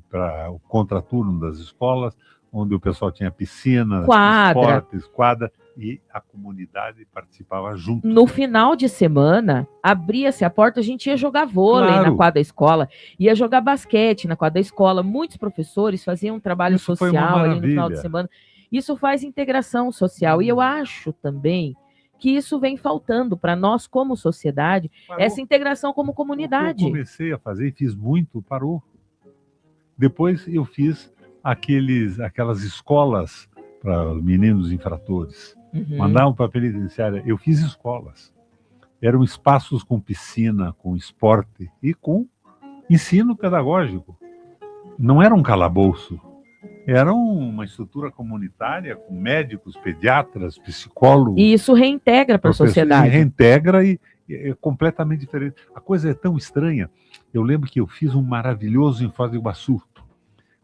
Para o contraturno das escolas, onde o pessoal tinha piscina, esportes, quadra, e a comunidade participava junto. No final de semana, abria-se a porta, a gente ia jogar vôlei Claro. na quadra da escola, ia jogar basquete na quadra da escola. Muitos professores faziam um trabalho social ali no final de semana. Isso faz integração social. E eu acho também que isso vem faltando para nós como sociedade, essa integração como comunidade. Eu comecei a fazer e fiz muito, parou. Depois eu fiz aquelas escolas para meninos infratores. Mandavam para a penitenciária. Eu fiz escolas. Eram espaços com piscina, com esporte e com ensino pedagógico. Não era um calabouço. Era uma estrutura comunitária com médicos, pediatras, psicólogos. E isso reintegra para a sociedade. Reintegra e é completamente diferente. A coisa é tão estranha. Eu lembro que eu fiz um maravilhoso em Foz do Iguaçu.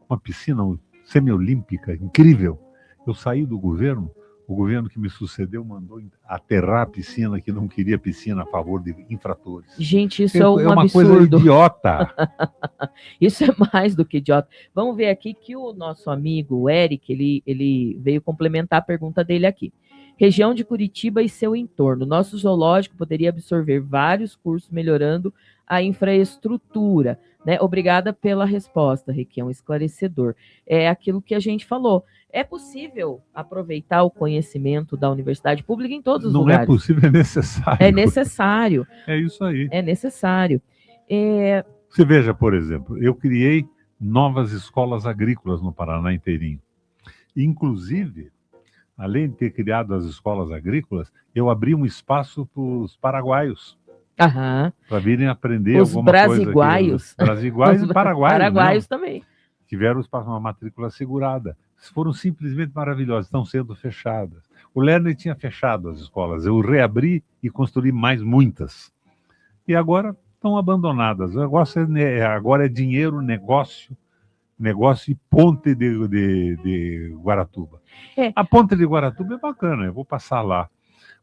Uma piscina semiolímpica, incrível. Eu saí do governo, o governo que me sucedeu mandou aterrar a piscina, que não queria piscina a favor de infratores. Gente, isso é um uma absurdo. Coisa idiota. Isso é mais do que idiota. Vamos ver aqui que o nosso amigo o Eric, ele veio complementar a pergunta dele aqui. Região de Curitiba e seu entorno. Nosso zoológico poderia absorver vários cursos melhorando a infraestrutura. Né? Obrigada pela resposta, Requião, esclarecedor. É aquilo que a gente falou. É possível aproveitar o conhecimento da universidade pública em todos os lugares. Não é possível, é necessário. É necessário. É isso aí. É necessário. Você veja, por exemplo, eu criei novas escolas agrícolas no Paraná inteirinho. Inclusive, além de ter criado as escolas agrícolas, eu abri um espaço para os paraguaios. Para virem aprender os alguma coisa. Os brasiguaios e paraguaios. Paraguaios também. Tiveram espaço, uma matrícula segurada. Foram simplesmente maravilhosas, estão sendo fechadas. O Lerner tinha fechado as escolas, eu reabri e construí mais muitas. E agora estão abandonadas. Agora é dinheiro, negócio e ponte de Guaratuba. A ponte de Guaratuba é bacana, eu vou passar lá.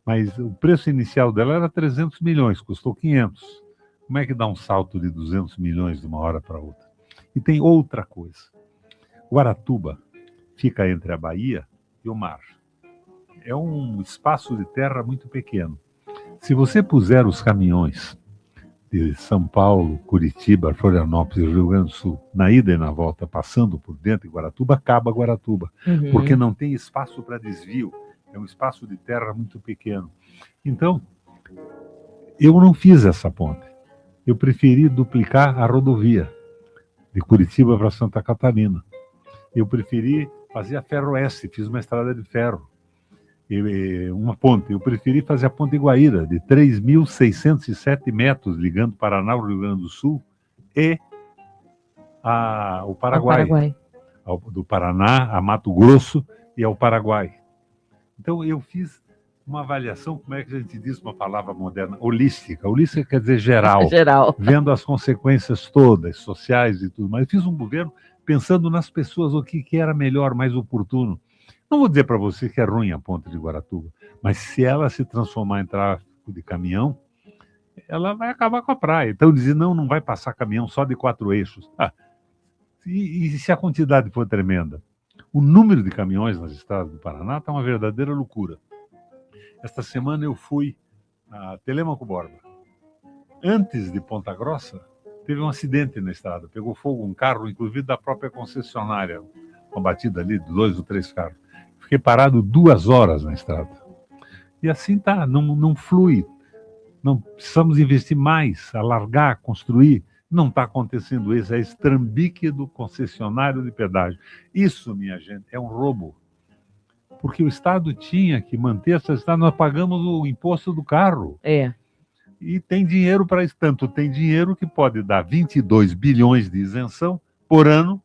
Mas o preço inicial dela era 300 milhões, custou 500. Como é que dá um salto de 200 milhões de uma hora para outra? E tem outra coisa. Guaratuba fica entre a Bahia e o mar. É um espaço de terra muito pequeno. Se você puser os caminhões de São Paulo, Curitiba, Florianópolis e Rio Grande do Sul, na ida e na volta, passando por dentro de Guaratuba, acaba Guaratuba. Porque não tem espaço para desvio. É um espaço de terra muito pequeno. Então, eu não fiz essa ponte. Eu preferi duplicar a rodovia de Curitiba para Santa Catarina. Eu preferi fazer a Ferroeste, fiz uma estrada de ferro. Uma ponte. Eu preferi fazer a ponte Guaíra, de 3.607 metros, ligando Paraná ao Rio Grande do Sul e o Paraguai. Do Paraná a Mato Grosso e ao Paraguai. Então, eu fiz uma avaliação, como é que a gente diz uma palavra moderna? Holística. Holística quer dizer geral. Geral. Vendo as consequências todas, sociais e tudo mais. Eu fiz um governo pensando nas pessoas, o que era melhor, mais oportuno. Não vou dizer para você que é ruim a ponte de Guaratuba, mas se ela se transformar em tráfego de caminhão, ela vai acabar com a praia. Então dizer, não vai passar caminhão só de 4 eixos. E se a quantidade for tremenda? O número de caminhões nas estradas do Paraná está uma verdadeira loucura. Esta semana eu fui a Telêmaco Borba. Antes de Ponta Grossa, teve um acidente na estrada. Pegou fogo um carro, inclusive da própria concessionária. Uma batida ali de 2 ou 3 carros. Fiquei parado 2 horas na estrada. E assim tá, não flui. Não precisamos investir mais, alargar, construir. Não está acontecendo isso. É estrambique do concessionário de pedágio. Isso, minha gente, é um roubo. Porque o Estado tinha que manter essa estrada, nós pagamos o imposto do carro. E tem dinheiro para isso. Tanto tem dinheiro que pode dar 22 bilhões de isenção por ano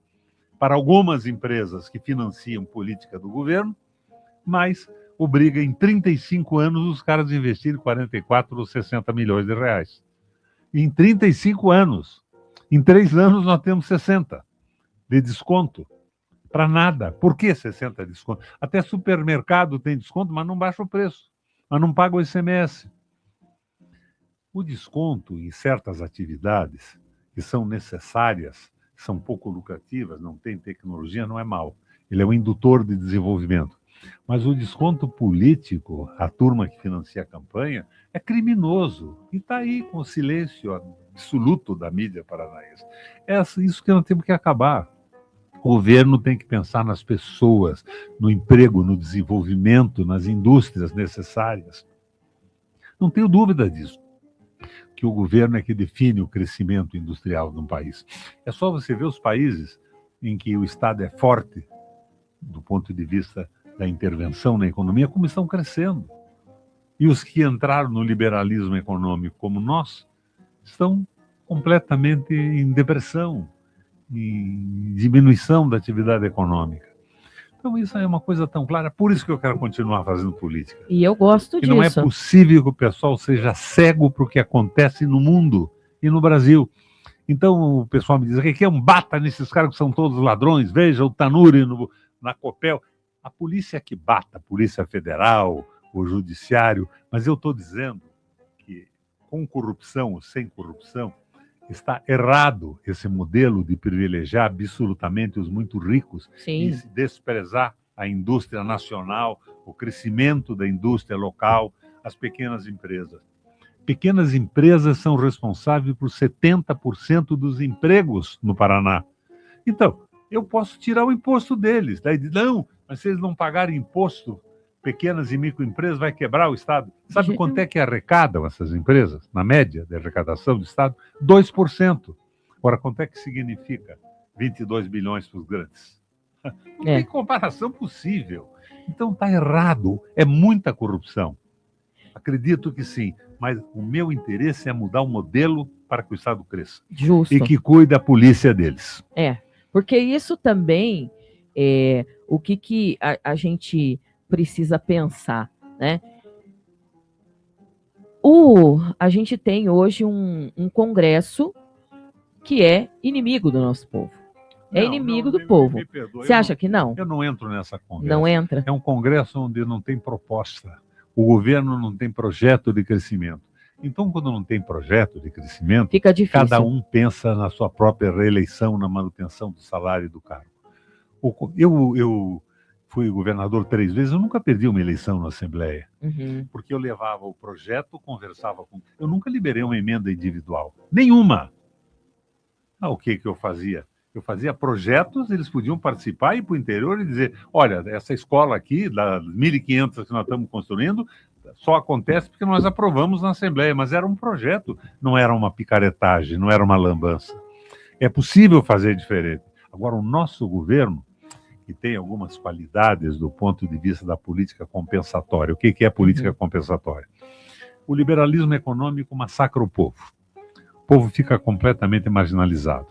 para algumas empresas que financiam política do governo, mas obriga em 35 anos os caras a investirem 44 ou 60 milhões de reais. Em 35 anos. Em 3 anos nós temos 60 de desconto. Para nada. Por que 60 de desconto? Até supermercado tem desconto, mas não baixa o preço. Mas não paga o ICMS. O desconto em certas atividades que são necessárias, são pouco lucrativas, não tem tecnologia, não é mal. Ele é um indutor de desenvolvimento. Mas o desconto político, a turma que financia a campanha, é criminoso. E está aí com o silêncio absoluto da mídia paranaense. É isso que nós temos que acabar. O governo tem que pensar nas pessoas, no emprego, no desenvolvimento, nas indústrias necessárias. Não tenho dúvida disso, que o governo é que define o crescimento industrial de um país. É só você ver os países em que o Estado é forte, do ponto de vista da intervenção na economia, como estão crescendo. E os que entraram no liberalismo econômico, como nós, estão completamente em depressão, em diminuição da atividade econômica. Então isso é uma coisa tão clara, por isso que eu quero continuar fazendo política. E eu gosto disso. Não é possível que o pessoal seja cego para o que acontece no mundo e no Brasil. Então o pessoal me diz que é um bata nesses caras que são todos ladrões, veja o Tanuri na Copel. A polícia que bata, a Polícia Federal, o Judiciário, mas eu estou dizendo que com corrupção ou sem corrupção, está errado esse modelo de privilegiar absolutamente os muito ricos e se desprezar a indústria nacional, o crescimento da indústria local, as pequenas empresas. Pequenas empresas são responsáveis por 70% dos empregos no Paraná. Então, eu posso tirar o imposto deles. Daí, não, mas se eles não pagarem imposto, pequenas e microempresas, vai quebrar o Estado. Sabe quanto é que arrecadam essas empresas, na média de arrecadação do Estado? 2%. Agora, quanto é que significa 22 bilhões para os grandes? Não tem comparação possível. Então, está errado. É muita corrupção. Acredito que sim, mas o meu interesse é mudar o modelo para que o Estado cresça. Justo. E que cuide a polícia deles. Porque isso também é o que a gente precisa pensar, né? A gente tem hoje um Congresso que é inimigo do nosso povo. Inimigo do povo. Você acha que não? Eu não entro nessa conversa. Não entra? É um Congresso onde não tem proposta. O governo não tem projeto de crescimento. Então, quando não tem projeto de crescimento, fica difícil. Cada um pensa na sua própria reeleição, na manutenção do salário e do cargo. Eu fui governador 3 vezes, eu nunca perdi uma eleição na Assembleia, porque eu levava o projeto, conversava com... Eu nunca liberei uma emenda individual, nenhuma. O que eu fazia? Eu fazia projetos, eles podiam participar e ir para o interior e dizer, olha, essa escola aqui, das 1.500 que nós estamos construindo, só acontece porque nós aprovamos na Assembleia, mas era um projeto, não era uma picaretagem, não era uma lambança. É possível fazer diferente. Agora, o nosso governo, que tem algumas qualidades do ponto de vista da política compensatória. O que é política compensatória? O liberalismo econômico massacra o povo. O povo fica completamente marginalizado.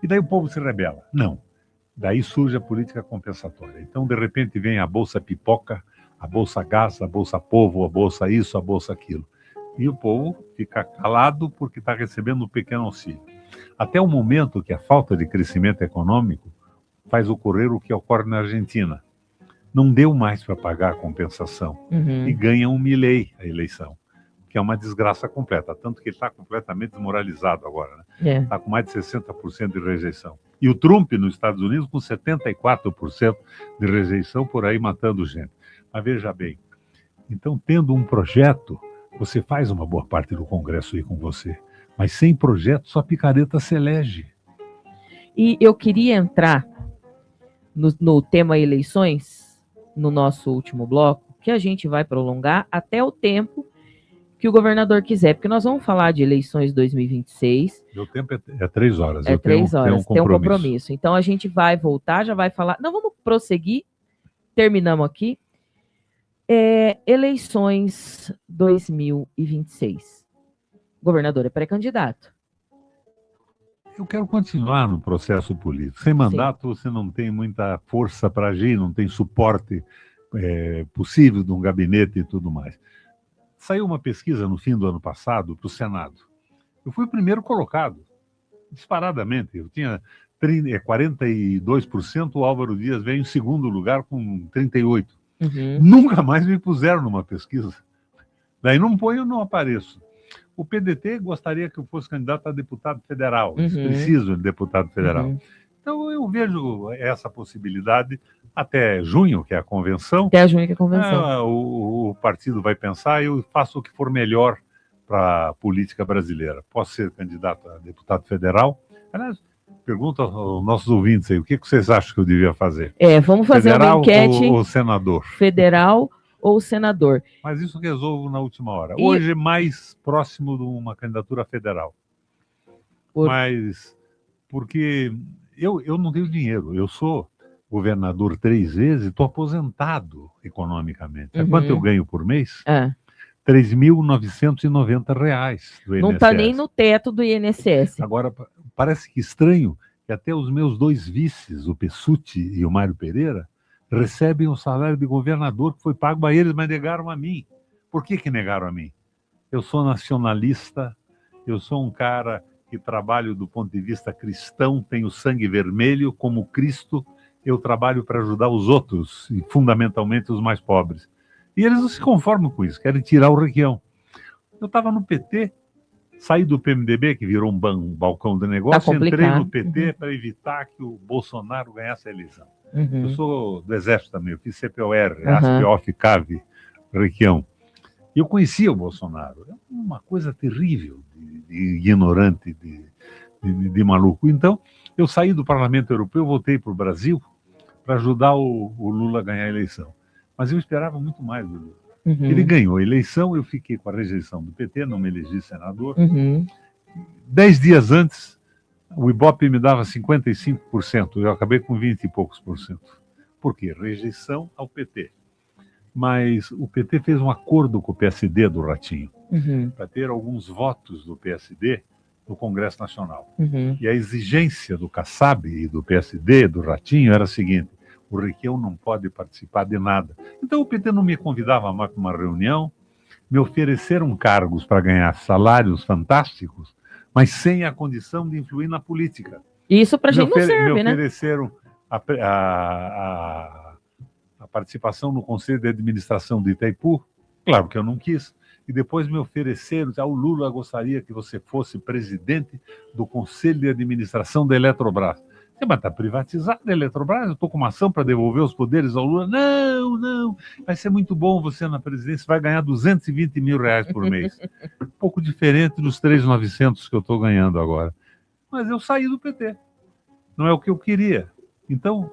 E daí o povo se rebela. Não. Daí surge a política compensatória. Então, de repente, vem a Bolsa Pipoca, a Bolsa Gás, a Bolsa Povo, a Bolsa isso, a Bolsa aquilo. E o povo fica calado porque está recebendo um pequeno auxílio. Até o momento que a falta de crescimento econômico faz ocorrer o que ocorre na Argentina. Não deu mais para pagar a compensação. E ganha um Milei a eleição, que é uma desgraça completa. Tanto que ele está completamente desmoralizado agora. Está com mais de 60% de rejeição. E o Trump, nos Estados Unidos, com 74% de rejeição, por aí matando gente. Mas veja bem, então, tendo um projeto, você faz uma boa parte do Congresso ir com você. Mas sem projeto, só picareta se elege. E eu queria entrar no tema eleições, no nosso último bloco, que a gente vai prolongar até o tempo que o governador quiser, porque nós vamos falar de eleições 2026. Meu tempo é 3 horas. É 3 horas, tem um compromisso. Então a gente vai voltar, já vai falar. Não, vamos prosseguir. Terminamos aqui. Eleições 2026. O governador é pré-candidato. Eu quero continuar no processo político. Sem mandato, você não tem muita força para agir, não tem suporte possível de um gabinete e tudo mais. Saiu uma pesquisa no fim do ano passado para o Senado. Eu fui o primeiro colocado, disparadamente. Eu tinha 42%, o Álvaro Dias veio em segundo lugar com 38%. Nunca mais me puseram numa pesquisa. Daí não ponho, não apareço. O PDT gostaria que eu fosse candidato a deputado federal. Eles precisam de deputado federal. Então eu vejo essa possibilidade até junho, que é a convenção. Até junho, que é a convenção. O partido vai pensar e eu faço o que for melhor para a política brasileira. Posso ser candidato a deputado federal? Aliás, pergunta aos nossos ouvintes aí, o que vocês acham que eu devia fazer? Vamos fazer federal uma enquete. Ou senador? Federal ou senador? Mas isso resolvo na última hora. Hoje é mais próximo de uma candidatura federal. Mas porque eu não tenho dinheiro. Eu sou governador 3 vezes e estou aposentado economicamente. Sabe quanto eu ganho por mês? R$ 3.990 do INSS. Não está nem no teto do INSS. Agora, parece que estranho que até os meus 2 vices, o Pessutti e o Mário Pereira, recebem o salário de governador que foi pago a eles, mas negaram a mim. Por que negaram a mim? Eu sou nacionalista, eu sou um cara que trabalho do ponto de vista cristão, tenho sangue vermelho, como Cristo, eu trabalho para ajudar os outros, e fundamentalmente os mais pobres. E eles não se conformam com isso, querem tirar o Requião. Eu estava no PT, saí do PMDB, que virou um balcão de negócio, entrei no PT para evitar que o Bolsonaro ganhasse a eleição. Eu sou do Exército também, eu fiz CPOR, ASPOF, CAV, Requião. E eu conhecia o Bolsonaro. É uma coisa terrível, de ignorante, de maluco. Então, eu saí do Parlamento Europeu, voltei para o Brasil para ajudar o Lula a ganhar a eleição. Mas eu esperava muito mais do Lula. Ele ganhou a eleição, eu fiquei com a rejeição do PT, não me elegi senador. 10 dias antes, o Ibope me dava 55%, eu acabei com 20 e poucos por cento. Por quê? Rejeição ao PT. Mas o PT fez um acordo com o PSD do Ratinho, para ter alguns votos do PSD no Congresso Nacional. E a exigência do Kassab e do PSD, do Ratinho, era a seguinte: o Requião não pode participar de nada. Então o PT não me convidava mais para uma reunião, me ofereceram cargos para ganhar salários fantásticos, mas sem a condição de influir na política. Isso para a gente não serve, né? Me ofereceram a participação no Conselho de Administração de Itaipu, claro que eu não quis, e depois me ofereceram, o Lula gostaria que você fosse presidente do Conselho de Administração da Eletrobras. Mas está privatizada a Eletrobras, eu estou com uma ação para devolver os poderes ao Lula. Não, vai ser muito bom você na presidência, vai ganhar R$220 mil por mês. Um pouco diferente dos 3.900 que eu estou ganhando agora. Mas eu saí do PT, não é o que eu queria. Então,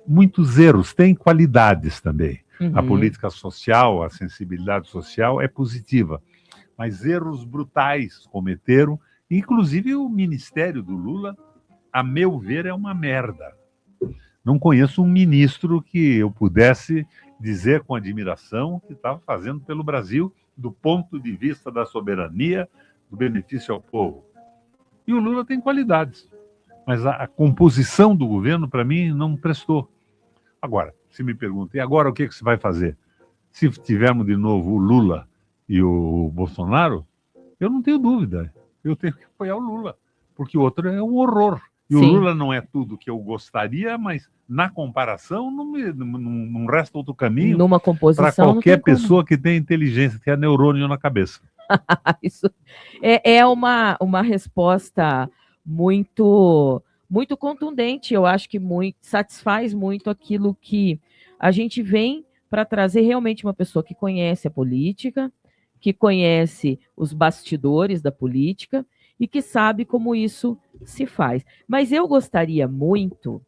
muitos erros, tem qualidades também. A política social, a sensibilidade social é positiva, mas erros brutais cometeram, inclusive o ministério do Lula, a meu ver, é uma merda. Não conheço um ministro que eu pudesse dizer com admiração que estava fazendo pelo Brasil do ponto de vista da soberania, do benefício ao povo. E o Lula tem qualidades, mas a composição do governo, para mim, não prestou. Agora, se me perguntam, e agora o que você vai fazer? Se tivermos de novo o Lula e o Bolsonaro, eu não tenho dúvida. Eu tenho que apoiar o Lula, porque o outro é um horror. E Sim. o Lula não é tudo que eu gostaria, mas na comparação não resta outro caminho Numa composição. para qualquer não tem como. pessoa que tenha inteligência, que tenha neurônio na cabeça. Isso é uma resposta muito, muito contundente. Eu acho que satisfaz muito aquilo que a gente vem para trazer realmente uma pessoa que conhece a política, que conhece os bastidores da política e que sabe como isso se faz. Mas eu gostaria muito,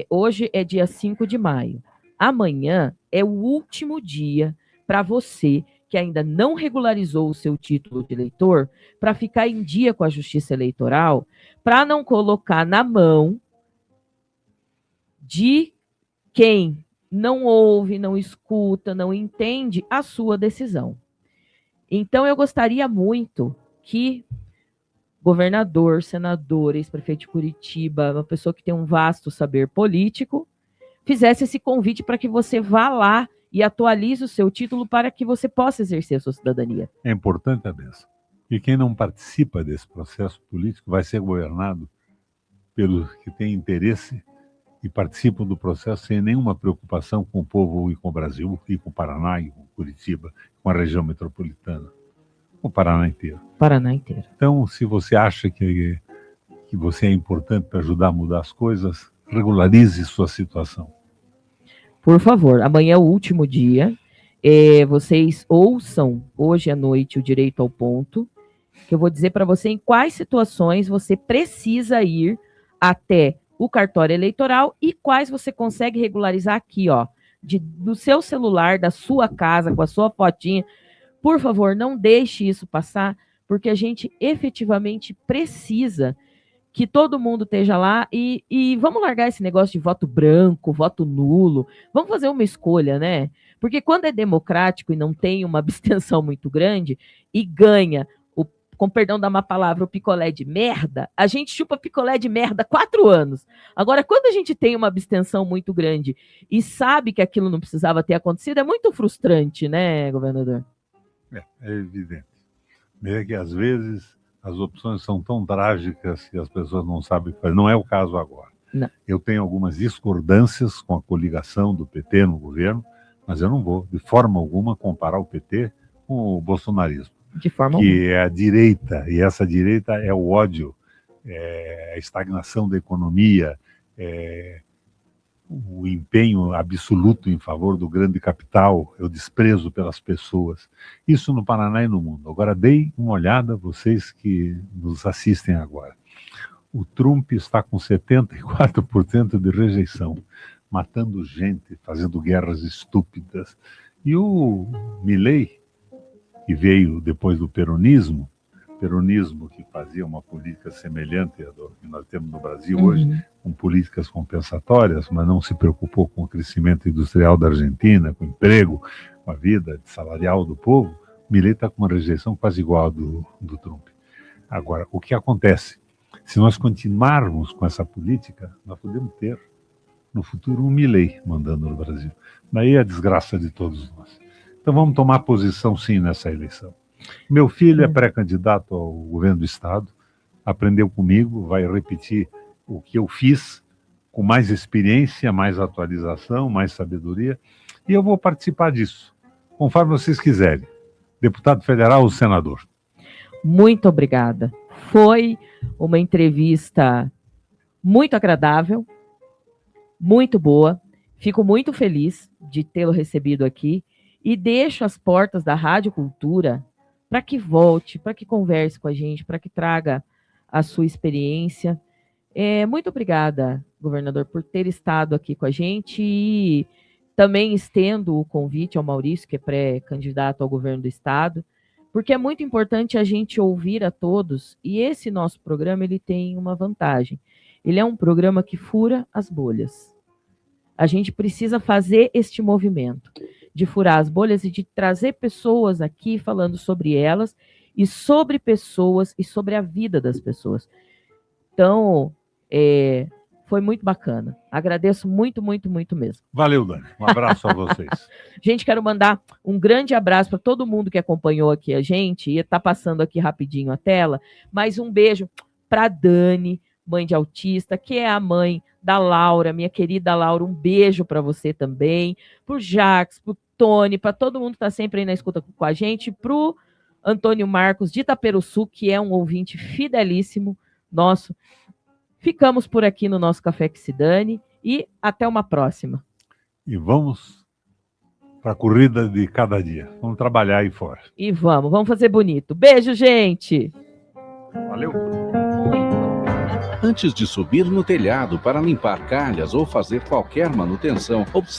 hoje é dia 5 de maio, amanhã é o último dia para você que ainda não regularizou o seu título de eleitor, para ficar em dia com a Justiça Eleitoral, para não colocar na mão de quem não ouve, não escuta, não entende a sua decisão. Então, eu gostaria muito que governador, senador, ex-prefeito de Curitiba, uma pessoa que tem um vasto saber político, fizesse esse convite para que você vá lá e atualize o seu título para que você possa exercer a sua cidadania. É importante a benção. E quem não participa desse processo político vai ser governado pelos que têm interesse e participam do processo sem nenhuma preocupação com o povo e com o Brasil, e com o Paraná, e com Curitiba, com a região metropolitana, com o Paraná inteiro. Paraná inteiro. Então, se você acha que você é importante para ajudar a mudar as coisas, regularize sua situação. Por favor, amanhã é o último dia. Vocês ouçam hoje à noite o Direito ao Ponto, que eu vou dizer para você em quais situações você precisa ir até o cartório eleitoral e quais você consegue regularizar aqui, ó, do seu celular, da sua casa, com a sua fotinha. Por favor, não deixe isso passar, porque a gente efetivamente precisa que todo mundo esteja lá e vamos largar esse negócio de voto branco, voto nulo. Vamos fazer uma escolha, né? Porque quando é democrático e não tem uma abstenção muito grande e ganha, com perdão da má palavra, o picolé de merda, a gente chupa picolé de merda 4 anos. Agora, quando a gente tem uma abstenção muito grande e sabe que aquilo não precisava ter acontecido, é muito frustrante, né, governador? É evidente. É que às vezes as opções são tão trágicas que as pessoas não sabem fazer. Não é o caso agora. Não. Eu tenho algumas discordâncias com a coligação do PT no governo, mas eu não vou, de forma alguma, comparar o PT com o bolsonarismo. De forma que alguma. é a direita, e essa direita é o ódio, é a estagnação da economia, é o empenho absoluto em favor do grande capital, é o desprezo pelas pessoas. Isso no Paraná e no mundo. Agora, deem uma olhada, vocês que nos assistem agora. O Trump está com 74% de rejeição, matando gente, fazendo guerras estúpidas. E o Milei, que veio depois do peronismo que fazia uma política semelhante à que nós temos no Brasil hoje, com políticas compensatórias, mas não se preocupou com o crescimento industrial da Argentina, com o emprego, com a vida salarial do povo. Milei está com uma rejeição quase igual à do Trump. Agora, o que acontece? Se nós continuarmos com essa política, nós podemos ter, no futuro, um Milei mandando no Brasil. Daí a desgraça de todos nós. Então vamos tomar posição sim nessa eleição. Meu filho é pré-candidato ao governo do estado, aprendeu comigo, vai repetir o que eu fiz, com mais experiência, mais atualização, mais sabedoria, e eu vou participar disso, conforme vocês quiserem. Deputado federal ou senador. Muito obrigada. Foi uma entrevista muito agradável, muito boa. Fico muito feliz de tê-lo recebido aqui. E deixo as portas da Rádio Cultura para que volte, para que converse com a gente, para que traga a sua experiência. Muito obrigada, governador, por ter estado aqui com a gente e também estendo o convite ao Maurício, que é pré-candidato ao governo do estado, porque é muito importante a gente ouvir a todos e esse nosso programa ele tem uma vantagem. Ele é um programa que fura as bolhas. A gente precisa fazer este movimento de furar as bolhas e de trazer pessoas aqui falando sobre elas e sobre pessoas e sobre a vida das pessoas. Então, Foi muito bacana. Agradeço muito, muito, muito mesmo. Valeu, Dani. Um abraço a vocês. Gente, quero mandar um grande abraço para todo mundo que acompanhou aqui a gente. Ia estar passando aqui rapidinho a tela, mas um beijo para Dani, mãe de autista, que é a mãe da Laura, minha querida Laura. Um beijo para você também. Pro Jax, pro Tony, para todo mundo que está sempre aí na escuta com a gente. Pro Antônio Marcos de Itaperuçu, que é um ouvinte fidelíssimo nosso. Ficamos por aqui no nosso Café que se Dane e até uma próxima. E vamos para a corrida de cada dia. Vamos trabalhar aí fora. E vamos fazer bonito. Beijo, gente! Valeu! Antes de subir no telhado para limpar calhas ou fazer qualquer manutenção,